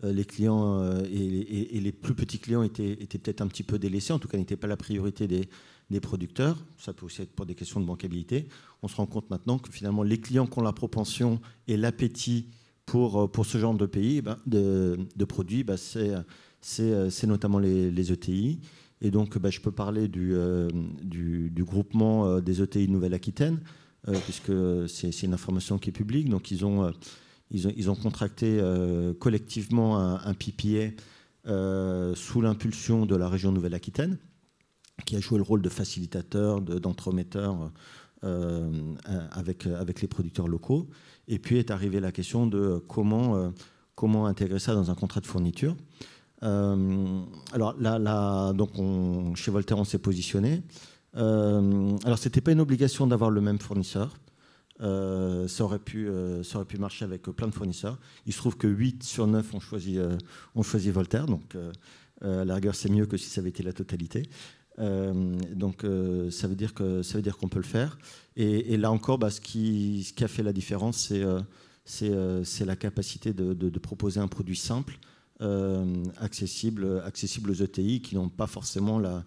les clients et les plus petits clients étaient peut-être un petit peu délaissés, en tout cas n'étaient pas la priorité des producteurs. Ça peut aussi être pour des questions de bancabilité. On se rend compte maintenant que finalement les clients qui ont la propension et l'appétit pour ce genre de pays, de produits, c'est notamment les ETI. Et donc je peux parler du groupement des ETI de Nouvelle-Aquitaine, puisque c'est une information qui est publique. Donc ils ont contracté collectivement un PPA sous l'impulsion de la région Nouvelle-Aquitaine, qui a joué le rôle de facilitateur, d'entremetteur avec les producteurs locaux. Et puis est arrivée la question de comment intégrer ça dans un contrat de fourniture. Alors là, donc chez Voltaire, on s'est positionné. Alors, ce n'était pas une obligation d'avoir le même fournisseur. Ça aurait pu marcher avec plein de fournisseurs. Il se trouve que 8 sur 9 ont choisi Voltaire. Donc, à la rigueur, c'est mieux que si ça avait été la totalité. Donc ça veut dire qu'on peut le faire. Et là encore, ce qui a fait la différence, c'est la capacité de proposer un produit simple, accessible aux ETI qui n'ont pas forcément la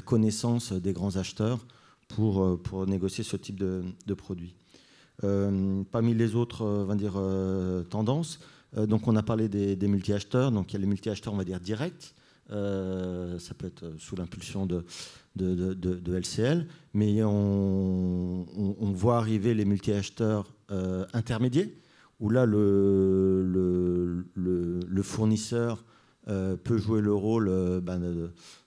connaissance des grands acheteurs pour négocier ce type de produit. Parmi les autres tendances, donc on a parlé des multi-acheteurs. Donc il y a les multi-acheteurs, on va dire, directs. Ça peut être sous l'impulsion de LCL, mais on voit arriver les multi-acheteurs intermédiaires, où là le fournisseur peut jouer le rôle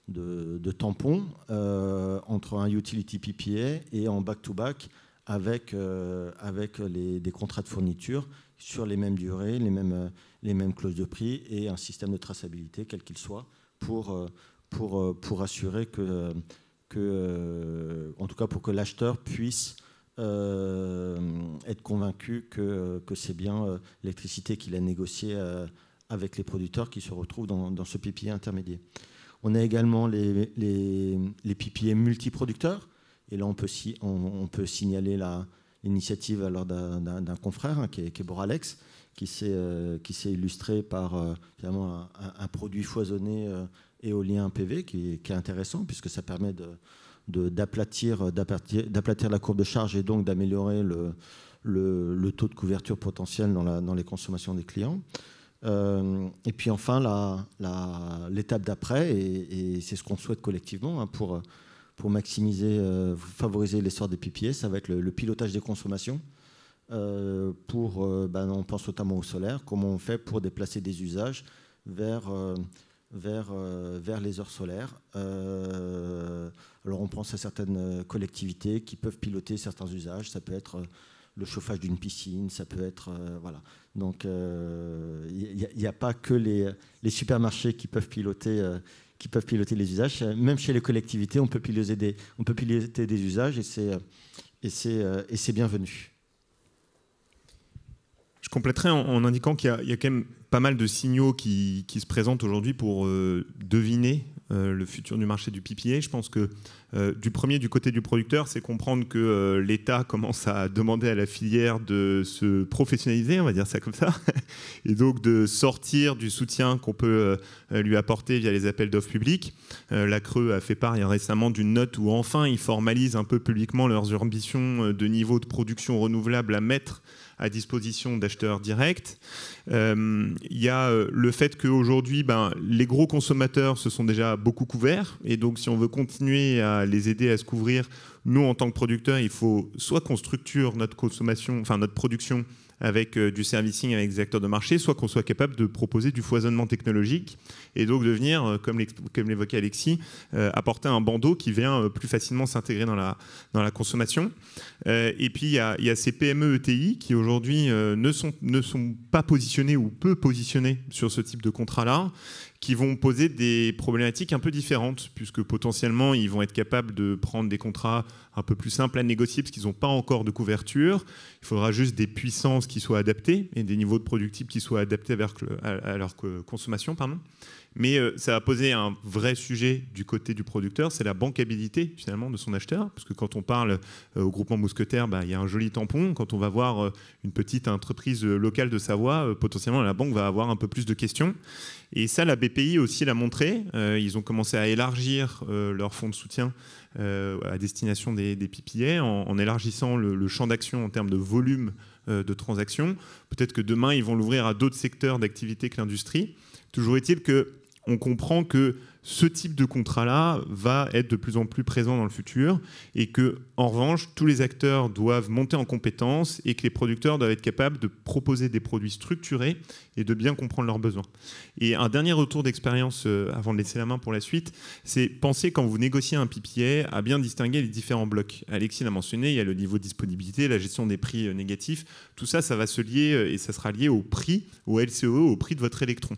de tampon entre un utility PPA et en back-to-back avec des contrats de fourniture sur les mêmes durées, les mêmes clauses de prix et un système de traçabilité, quel qu'il soit, pour assurer en tout cas pour que l'acheteur puisse être convaincu que c'est bien l'électricité qu'il a négociée avec les producteurs qui se retrouvent dans ce PPA intermédiaire. On a également les PPA multiproducteurs, et là on peut signaler l'initiative d'un confrère qui est Boralex, qui s'est illustré par finalement un produit foisonné éolien PV qui est intéressant, puisque ça permet d'aplatir la courbe de charge et donc d'améliorer le taux de couverture potentiel dans les consommations des clients. Et puis enfin, l'étape d'après, et c'est ce qu'on souhaite collectivement pour maximiser, favoriser l'essor des PPA, ça va être le pilotage des consommations. On pense notamment au solaire, comment on fait pour déplacer des usages vers les heures solaires. Alors on pense à certaines collectivités qui peuvent piloter certains usages, ça peut être le chauffage d'une piscine, ça peut être... voilà. Donc il n'y a pas que les supermarchés qui peuvent piloter les usages. Même chez les collectivités, on peut piloter des usages et c'est bienvenu. Je compléterai en indiquant qu'il y a quand même pas mal de signaux qui se présentent aujourd'hui pour deviner le futur du marché du PPA. Je pense que du côté du producteur, c'est comprendre que l'État commence à demander à la filière de se professionnaliser, on va dire ça comme ça, et donc de sortir du soutien qu'on peut lui apporter via les appels d'offres publics. La CRE a fait part récemment d'une note où enfin ils formalisent un peu publiquement leurs ambitions de niveau de production renouvelable à mettre à disposition d'acheteurs directs. Il y a le fait qu'aujourd'hui, les gros consommateurs se sont déjà beaucoup couverts. Et donc, si on veut continuer à les aider à se couvrir, nous, en tant que producteurs, il faut soit qu'on structure notre consommation, enfin notre production avec du servicing avec des acteurs de marché, soit qu'on soit capable de proposer du foisonnement technologique et donc de venir, comme l'évoquait Alexis, apporter un bandeau qui vient plus facilement s'intégrer dans la consommation. Et puis il y a ces PME ETI qui aujourd'hui ne sont pas positionnés ou peu positionnés sur ce type de contrat-là, qui vont poser des problématiques un peu différentes, puisque potentiellement, ils vont être capables de prendre des contrats un peu plus simples à négocier, parce qu'ils n'ont pas encore de couverture. Il faudra juste des puissances qui soient adaptées et des niveaux de productibles qui soient adaptés à leur consommation. Mais ça va poser un vrai sujet du côté du producteur, c'est la bancabilité finalement de son acheteur, parce que quand on parle au groupement Mousquetaire, il y a un joli tampon. Quand on va voir une petite entreprise locale de Savoie, potentiellement la banque va avoir un peu plus de questions. Et ça, la BPI aussi l'a montré. Ils ont commencé à élargir leur fonds de soutien à destination des PPA en élargissant le champ d'action en termes de volume de transactions. Peut-être que demain, ils vont l'ouvrir à d'autres secteurs d'activité que l'industrie. Toujours est-il qu'on comprend que ce type de contrat-là va être de plus en plus présent dans le futur et que, en revanche, tous les acteurs doivent monter en compétences et que les producteurs doivent être capables de proposer des produits structurés et de bien comprendre leurs besoins. Et un dernier retour d'expérience avant de laisser la main pour la suite, c'est penser quand vous négociez un PPA à bien distinguer les différents blocs. Alexis l'a mentionné, il y a le niveau de disponibilité, la gestion des prix négatifs. Tout ça, ça va se lier et ça sera lié au prix, au LCOE, au prix de votre électron.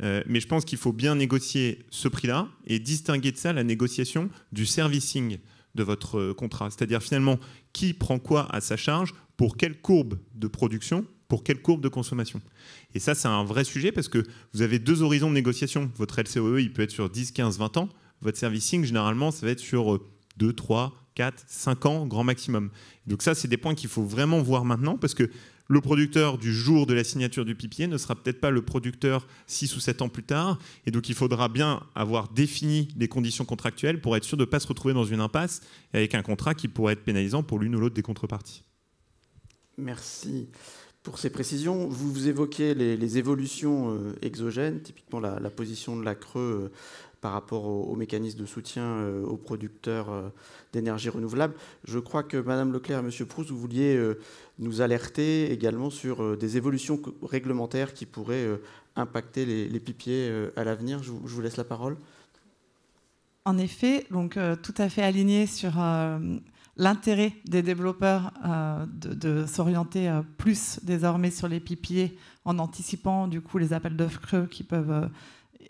Mais je pense qu'il faut bien négocier ce prix-là et distinguer de ça la négociation du servicing de votre contrat. C'est-à-dire finalement qui prend quoi à sa charge, pour quelle courbe de production, pour quelle courbe de consommation. Et ça, c'est un vrai sujet parce que vous avez deux horizons de négociation. Votre LCOE, il peut être sur 10, 15, 20 ans. Votre servicing, généralement, ça va être sur 2, 3, 4, 5 ans, grand maximum. Donc ça, c'est des points qu'il faut vraiment voir maintenant parce que le producteur du jour de la signature du PPA ne sera peut-être pas le producteur 6 ou 7 ans plus tard. Et donc, il faudra bien avoir défini les conditions contractuelles pour être sûr de ne pas se retrouver dans une impasse avec un contrat qui pourrait être pénalisant pour l'une ou l'autre des contreparties. Merci pour ces précisions. Vous évoquez les évolutions exogènes, typiquement la position de la CRE par rapport aux mécanismes de soutien aux producteurs d'énergie renouvelable. Je crois que Mme Leclerc et M. Proust, vous vouliez nous alerter également sur des évolutions réglementaires qui pourraient impacter les PPA à l'avenir. Je vous laisse la parole. En effet, donc tout à fait aligné sur l'intérêt des développeurs de s'orienter plus désormais sur les PPA en anticipant du coup les appels d'offres creux qui peuvent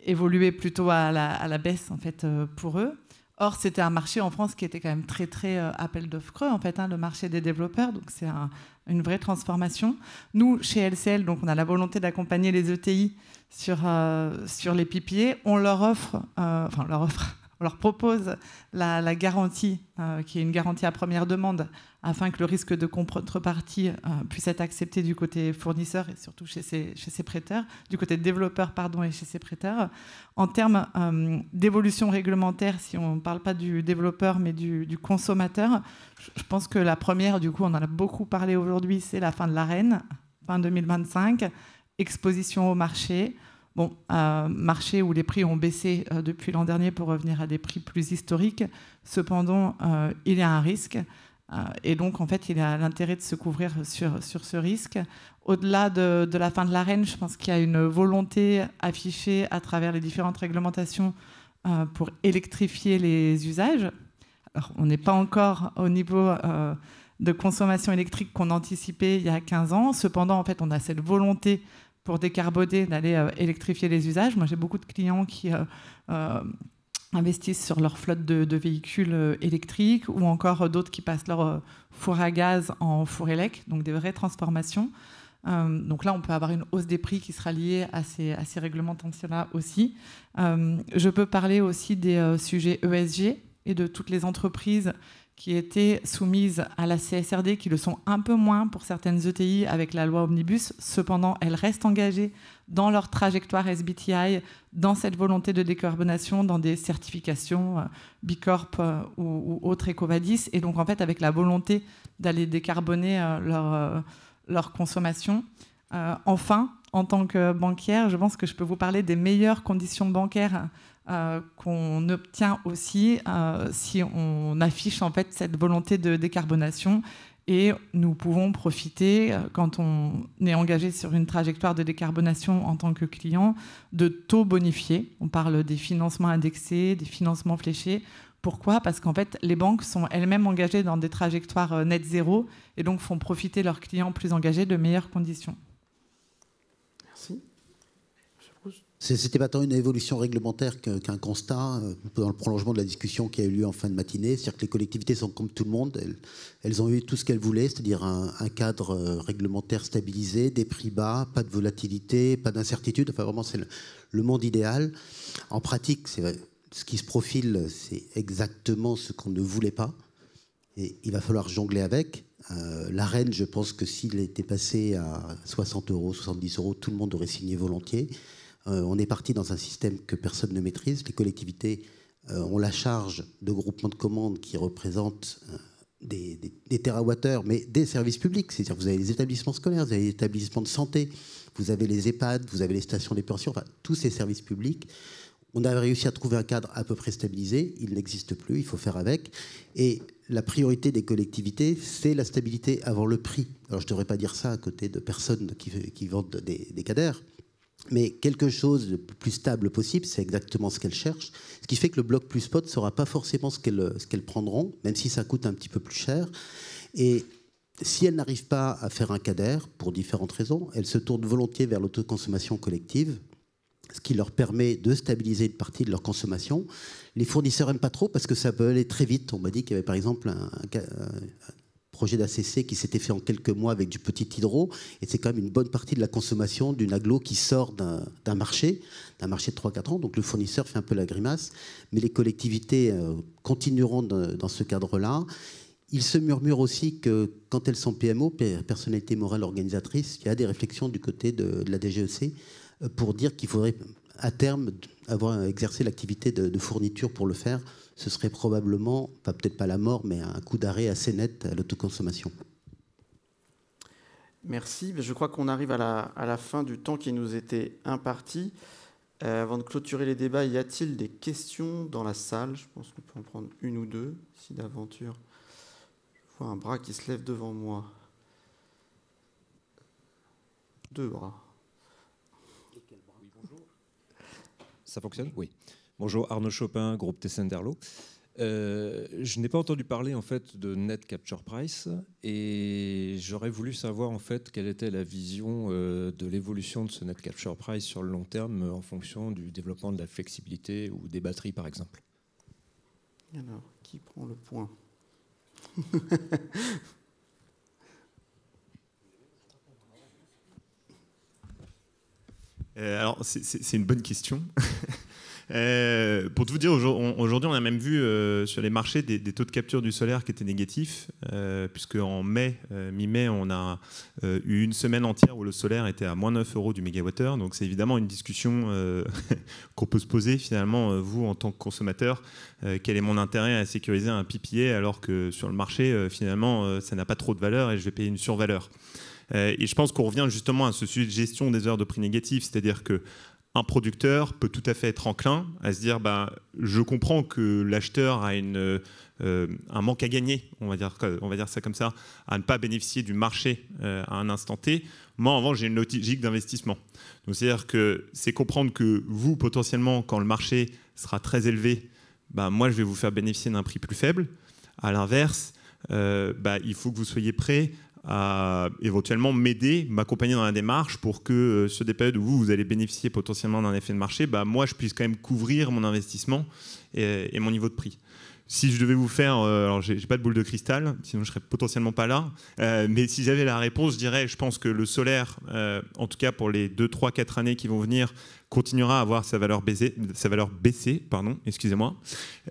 évoluer plutôt à la baisse en fait pour eux. Or, c'était un marché en France qui était quand même très appel d'offres creux en fait, le marché des développeurs. Donc c'est une vraie transformation. Nous, chez LCL, donc on a la volonté d'accompagner les ETI sur les PPA. On leur offre, on leur propose la garantie, qui est une garantie à première demande, afin que le risque de contrepartie puisse être accepté du côté fournisseur et surtout chez ses prêteurs, du côté développeur et chez ses prêteurs. En termes d'évolution réglementaire, si on ne parle pas du développeur mais du consommateur, je pense que la première, du coup on en a beaucoup parlé aujourd'hui, c'est la fin de l'Arenh, fin 2025, exposition au marché. Bon, marché où les prix ont baissé depuis l'an dernier pour revenir à des prix plus historiques. Cependant, il y a un risque. Et donc, en fait, il a l'intérêt de se couvrir sur ce risque. Au-delà de la fin de l'Arenh, je pense qu'il y a une volonté affichée à travers les différentes réglementations pour électrifier les usages. Alors, on n'est pas encore au niveau de consommation électrique qu'on anticipait il y a 15 ans. Cependant, en fait, on a cette volonté pour décarboner, d'aller électrifier les usages. Moi, j'ai beaucoup de clients qui investissent sur leur flotte de véhicules électriques ou encore d'autres qui passent leur four à gaz en four élec, donc des vraies transformations. Donc là, on peut avoir une hausse des prix qui sera liée à ces réglementations-là aussi. Je peux parler aussi des sujets ESG et de toutes les entreprises qui étaient soumises à la CSRD, qui le sont un peu moins pour certaines ETI avec la loi Omnibus. Cependant, elles restent engagées dans leur trajectoire SBTI, dans cette volonté de décarbonation, dans des certifications Bicorp ou autres EcoVadis. Et donc, en fait, avec la volonté d'aller décarboner leur consommation. Enfin, en tant que banquière, je pense que je peux vous parler des meilleures conditions bancaires qu'on obtient aussi si on affiche en fait cette volonté de décarbonation, et nous pouvons profiter, quand on est engagé sur une trajectoire de décarbonation en tant que client, de taux bonifiés. On parle des financements indexés, des financements fléchés. Pourquoi ? Parce qu'en fait, les banques sont elles-mêmes engagées dans des trajectoires net zéro et donc font profiter leurs clients plus engagés de meilleures conditions. Merci. C'était pas tant une évolution réglementaire qu'un constat, dans le prolongement de la discussion qui a eu lieu en fin de matinée. C'est-à-dire que les collectivités sont comme tout le monde. Elles ont eu tout ce qu'elles voulaient, c'est-à-dire un cadre réglementaire stabilisé, des prix bas, pas de volatilité, pas d'incertitude. Enfin, vraiment, c'est le monde idéal. En pratique, ce qui se profile, c'est exactement ce qu'on ne voulait pas. Et il va falloir jongler avec. L'Arenh, je pense que s'il était passé à 60 €, 70 €, tout le monde aurait signé volontiers. On est parti dans un système que personne ne maîtrise. Les collectivités ont la charge de groupements de commandes qui représentent des térawattheures, mais des services publics. C'est-à-dire que vous avez les établissements scolaires, vous avez les établissements de santé, vous avez les EHPAD, vous avez les stations d'épuration, enfin, tous ces services publics. On a réussi à trouver un cadre à peu près stabilisé. Il n'existe plus, il faut faire avec. Et la priorité des collectivités, c'est la stabilité avant le prix. Alors je ne devrais pas dire ça à côté de personnes qui vendent des cadres. Mais quelque chose de plus stable possible, c'est exactement ce qu'elles cherchent. Ce qui fait que le bloc plus spot ne sera pas forcément ce qu'elles prendront, même si ça coûte un petit peu plus cher. Et si elles n'arrivent pas à faire un CADER, pour différentes raisons, elles se tournent volontiers vers l'autoconsommation collective, ce qui leur permet de stabiliser une partie de leur consommation. Les fournisseurs n'aiment pas trop parce que ça peut aller très vite. On m'a dit qu'il y avait par exemple un projet d'ACC qui s'était fait en quelques mois avec du petit hydro, et c'est quand même une bonne partie de la consommation d'une agglo qui sort d'un marché de 3-4 ans, donc le fournisseur fait un peu la grimace, mais les collectivités continueront dans ce cadre-là. Il se murmure aussi que quand elles sont PMO, personnalité morale organisatrice, il y a des réflexions du côté de la DGEC pour dire qu'il faudrait à terme avoir exercé l'activité de fourniture pour le faire. Ce serait probablement, peut-être pas la mort, mais un coup d'arrêt assez net à l'autoconsommation. Merci. Je crois qu'on arrive à la fin du temps qui nous était imparti. Avant de clôturer les débats, y a-t-il des questions dans la salle ? Je pense qu'on peut en prendre une ou deux, si d'aventure. Je vois un bras qui se lève devant moi. 2 bras. Oui, bonjour. Ça fonctionne ? Oui. Bonjour, Arnaud Chopin, groupe Tessenderlo. Je n'ai pas entendu parler en fait de Net Capture Price et j'aurais voulu savoir en fait quelle était la vision de l'évolution de ce Net Capture Price sur le long terme en fonction du développement de la flexibilité ou des batteries par exemple. Alors, qui prend le point ? Alors, c'est une bonne question. Pour tout vous dire, aujourd'hui, on a même vu sur les marchés des taux de capture du solaire qui étaient négatifs, puisque en mi-mai, on a eu une semaine entière où le solaire était à moins 9 € du mégawattheure. Donc c'est évidemment une discussion qu'on peut se poser finalement, vous en tant que consommateur, quel est mon intérêt à sécuriser un PPA alors que sur le marché, finalement, ça n'a pas trop de valeur et je vais payer une survaleur. Et je pense qu'on revient justement à ce sujet de gestion des heures de prix négatifs, c'est-à-dire que un producteur peut tout à fait être enclin à se dire je comprends que l'acheteur a un manque à gagner, on va dire ça comme ça, à ne pas bénéficier du marché à un instant T. Moi, en revanche, j'ai une logique d'investissement. Donc, c'est-à-dire que c'est comprendre que vous, potentiellement, quand le marché sera très élevé, moi, je vais vous faire bénéficier d'un prix plus faible. À l'inverse, il faut que vous soyez prêt à éventuellement m'accompagner dans la démarche pour que sur des périodes où vous allez bénéficier potentiellement d'un effet de marché, moi je puisse quand même couvrir mon investissement et mon niveau de prix. Si je devais vous faire, alors j'ai pas de boule de cristal, sinon je serais potentiellement pas là, mais si j'avais la réponse, je pense que le solaire, en tout cas pour les 2, 3, 4 années qui vont venir, continuera à avoir sa valeur baissée, excusez-moi,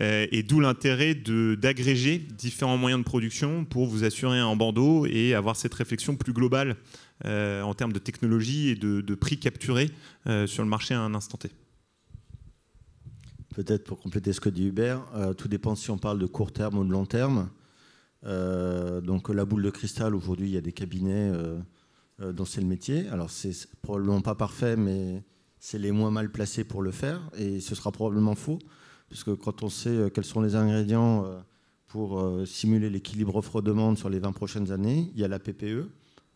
et d'où l'intérêt d'agréger différents moyens de production pour vous assurer un bandeau et avoir cette réflexion plus globale en termes de technologie et de prix capturés sur le marché à un instant T. Peut-être pour compléter ce que dit Hubert, tout dépend si on parle de court terme ou de long terme. Donc la boule de cristal, aujourd'hui, il y a des cabinets dont c'est le métier. Alors c'est probablement pas parfait, mais c'est les moins mal placés pour le faire. Et ce sera probablement faux, puisque quand on sait quels sont les ingrédients pour simuler l'équilibre offre-demande sur les 20 prochaines années, il y a la PPE,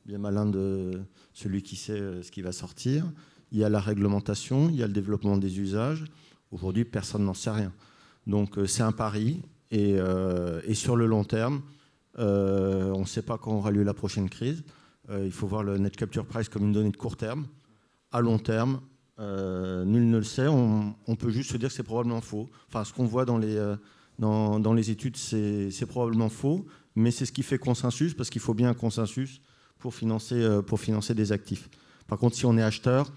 bien malin de celui qui sait ce qui va sortir. Il y a la réglementation, il y a le développement des usages. Aujourd'hui, personne n'en sait rien. Donc, c'est un pari. Et sur le long terme, on ne sait pas quand aura lieu la prochaine crise. Il faut voir le net capture price comme une donnée de court terme. À long terme, nul ne le sait. On peut juste se dire que c'est probablement faux. Enfin, ce qu'on voit dans les études, c'est probablement faux. Mais c'est ce qui fait consensus, parce qu'il faut bien un consensus pour financer des actifs. Par contre, si on est acheteur,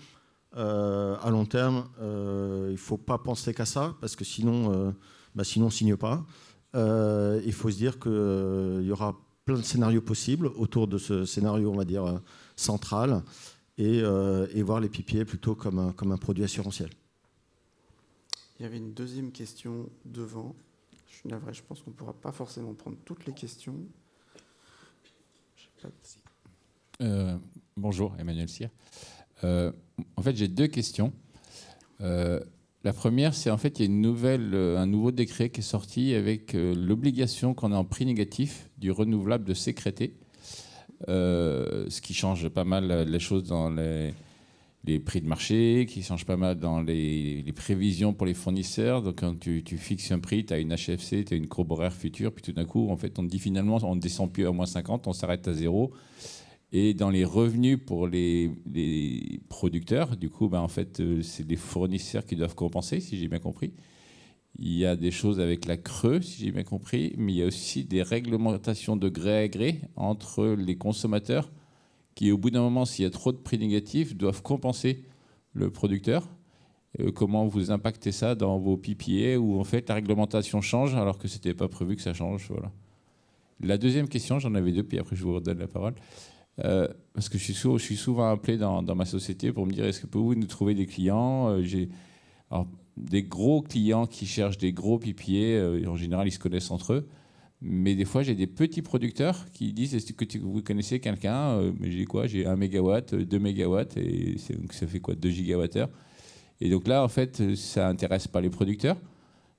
à long terme, il ne faut pas penser qu'à ça, parce que sinon, on ne signe pas. Il faut se dire qu'il y aura plein de scénarios possibles autour de ce scénario, on va dire, central, et voir les PPA plutôt comme un produit assurantiel. Il y avait une deuxième question devant. Je suis navré, je pense qu'on ne pourra pas forcément prendre toutes les questions. Bonjour, Emmanuel Cyr. En fait, j'ai deux questions. La première, c'est en fait, il y a un nouveau décret qui est sorti avec l'obligation qu'on a en prix négatif du renouvelable de sécréter, ce qui change pas mal les choses dans les prix de marché, qui change pas mal dans les prévisions pour les fournisseurs. Donc, quand tu fixes un prix, tu as une HFC, tu as une courbe horaire future, puis tout d'un coup, en fait, on te dit finalement, on ne descend plus à moins 50, on s'arrête à 0. Et dans les revenus pour les producteurs, du coup, en fait, c'est les fournisseurs qui doivent compenser, si j'ai bien compris. Il y a des choses avec la creux, si j'ai bien compris, mais il y a aussi des réglementations de gré à gré entre les consommateurs qui, au bout d'un moment, s'il y a trop de prix négatifs, doivent compenser le producteur. Comment vous impactez ça dans vos PPA où, en fait, la réglementation change alors que ce n'était pas prévu que ça change, voilà. La deuxième question, j'en avais deux, puis après je vous redonne la parole. Parce que je suis souvent appelé dans ma société pour me dire est-ce que pouvez-vous nous trouver des clients j'ai des gros clients qui cherchent des gros PPA, en général ils se connaissent entre eux, mais des fois j'ai des petits producteurs qui disent est-ce que vous connaissez quelqu'un, mais j'ai 1 mégawatt, 2 mégawatts et ça fait quoi, 2 gigawattheures, et donc là en fait ça intéresse pas les producteurs,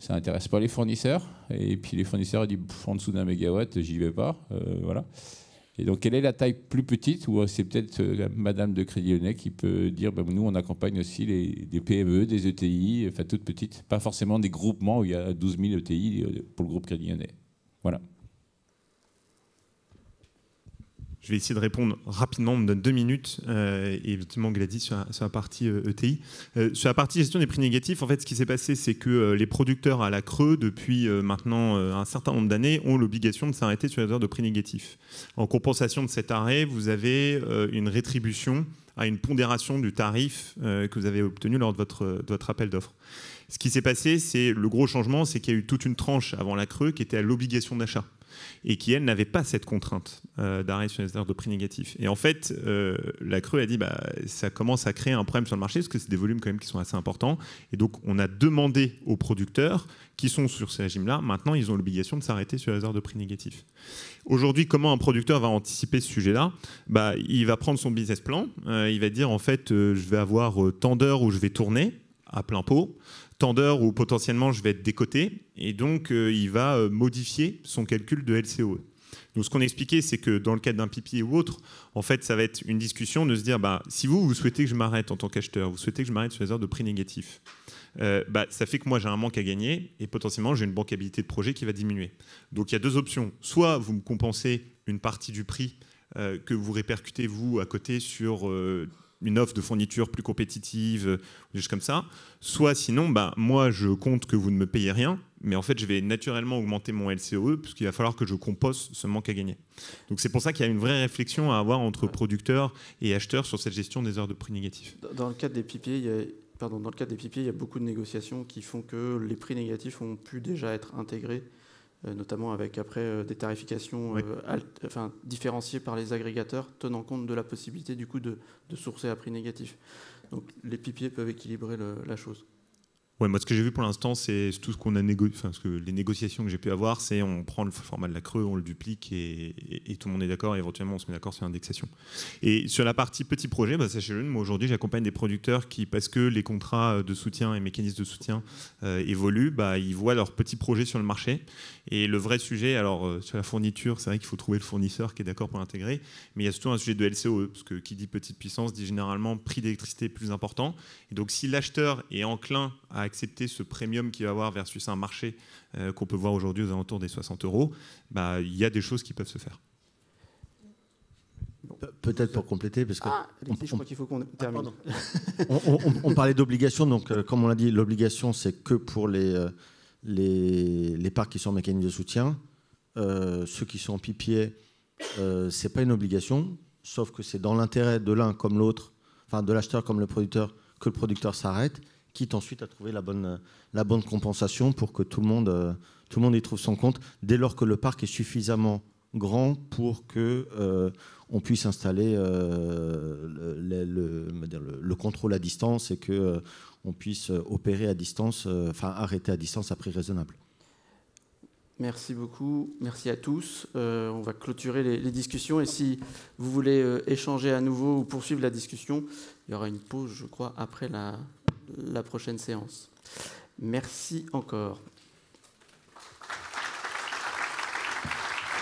ça intéresse pas les fournisseurs, et puis les fournisseurs disent en dessous d'1 mégawatt j'y vais pas, voilà. Et donc, quelle est la taille plus petite, ou c'est peut-être Madame de Crédit Lyonnais qui peut dire nous, on accompagne aussi des PME, des ETI, enfin toutes petites, pas forcément des groupements où il y a 12 000 ETI pour le groupe Crédit Lyonnais. Voilà. Je vais essayer de répondre rapidement, on me donne 2 minutes, et effectivement Gladys sur la partie ETI. Sur la partie gestion des prix négatifs, en fait, ce qui s'est passé, c'est que les producteurs à la creux, depuis maintenant un certain nombre d'années, ont l'obligation de s'arrêter sur les heures de prix négatifs. En compensation de cet arrêt, vous avez une rétribution à une pondération du tarif que vous avez obtenu lors de votre appel d'offres. Ce qui s'est passé, c'est le gros changement, c'est qu'il y a eu toute une tranche avant la creux qui était à l'obligation d'achat, et qui, elle, n'avait pas cette contrainte d'arrêt sur les heures de prix négatifs. Et en fait, la creux a dit ça commence à créer un problème sur le marché, parce que c'est des volumes quand même qui sont assez importants. Et donc, on a demandé aux producteurs qui sont sur ces régimes-là, maintenant, ils ont l'obligation de s'arrêter sur les heures de prix négatifs. Aujourd'hui, comment un producteur va anticiper ce sujet-là ? Il va prendre son business plan, il va dire, en fait, je vais avoir tant d'heures où je vais tourner à plein pot, tant d'heures où potentiellement je vais être décoté, et donc il va modifier son calcul de LCOE. Donc ce qu'on expliquait, c'est que dans le cadre d'un PPA ou autre, en fait, ça va être une discussion de se dire, si vous souhaitez que je m'arrête en tant qu'acheteur, vous souhaitez que je m'arrête sur les heures de prix négatifs, ça fait que moi j'ai un manque à gagner, et potentiellement j'ai une bancabilité de projet qui va diminuer. Donc il y a 2 options. Soit vous me compensez une partie du prix que vous répercutez vous à côté sur une offre de fourniture plus compétitive, des choses comme ça. Soit sinon, moi, je compte que vous ne me payez rien, mais en fait, je vais naturellement augmenter mon LCOE, puisqu'il va falloir que je compense ce manque à gagner. Donc c'est pour ça qu'il y a une vraie réflexion à avoir entre producteurs et acheteurs sur cette gestion des heures de prix négatifs. Dans le cadre des PPA, il y a beaucoup de négociations qui font que les prix négatifs ont pu déjà être intégrés, notamment avec après des tarifications différenciées par les agrégateurs, tenant compte de la possibilité du coup de sourcer à prix négatif. Donc les PPA peuvent équilibrer la chose. Ouais, moi, ce que j'ai vu pour l'instant, c'est tout ce qu'on a les négociations que j'ai pu avoir, c'est on prend le format de la creux, on le duplique et tout le monde est d'accord, et éventuellement on se met d'accord sur l'indexation. Et sur la partie petit projet, sachez-le, moi aujourd'hui j'accompagne des producteurs qui, parce que les contrats de soutien et mécanismes de soutien évoluent, ils voient leurs petits projets sur le marché. Et le vrai sujet, alors sur la fourniture, c'est vrai qu'il faut trouver le fournisseur qui est d'accord pour l'intégrer, mais il y a surtout un sujet de LCOE, parce que qui dit petite puissance dit généralement prix d'électricité plus important. Et donc si l'acheteur est enclin à accepter ce premium qu'il va avoir versus un marché qu'on peut voir aujourd'hui aux alentours des 60 €, il y a des choses qui peuvent se faire. Peut-être pour compléter, parce que je crois qu'il faut qu'on termine. On parlait d'obligation, donc comme on l'a dit, l'obligation c'est que pour les parcs qui sont en mécanisme de soutien. Ceux qui sont en PPA, c'est pas une obligation, sauf que c'est dans l'intérêt de l'un comme l'autre, enfin de l'acheteur comme le producteur, que le producteur s'arrête, quitte ensuite à trouver la bonne compensation pour que tout le monde y trouve son compte, dès lors que le parc est suffisamment grand pour que on puisse installer le contrôle à distance et que on puisse opérer à distance, arrêter à distance à prix raisonnable. Merci beaucoup, merci à tous. On va clôturer les discussions, et si vous voulez échanger à nouveau ou poursuivre la discussion, il y aura une pause, je crois, après la prochaine séance. Merci encore.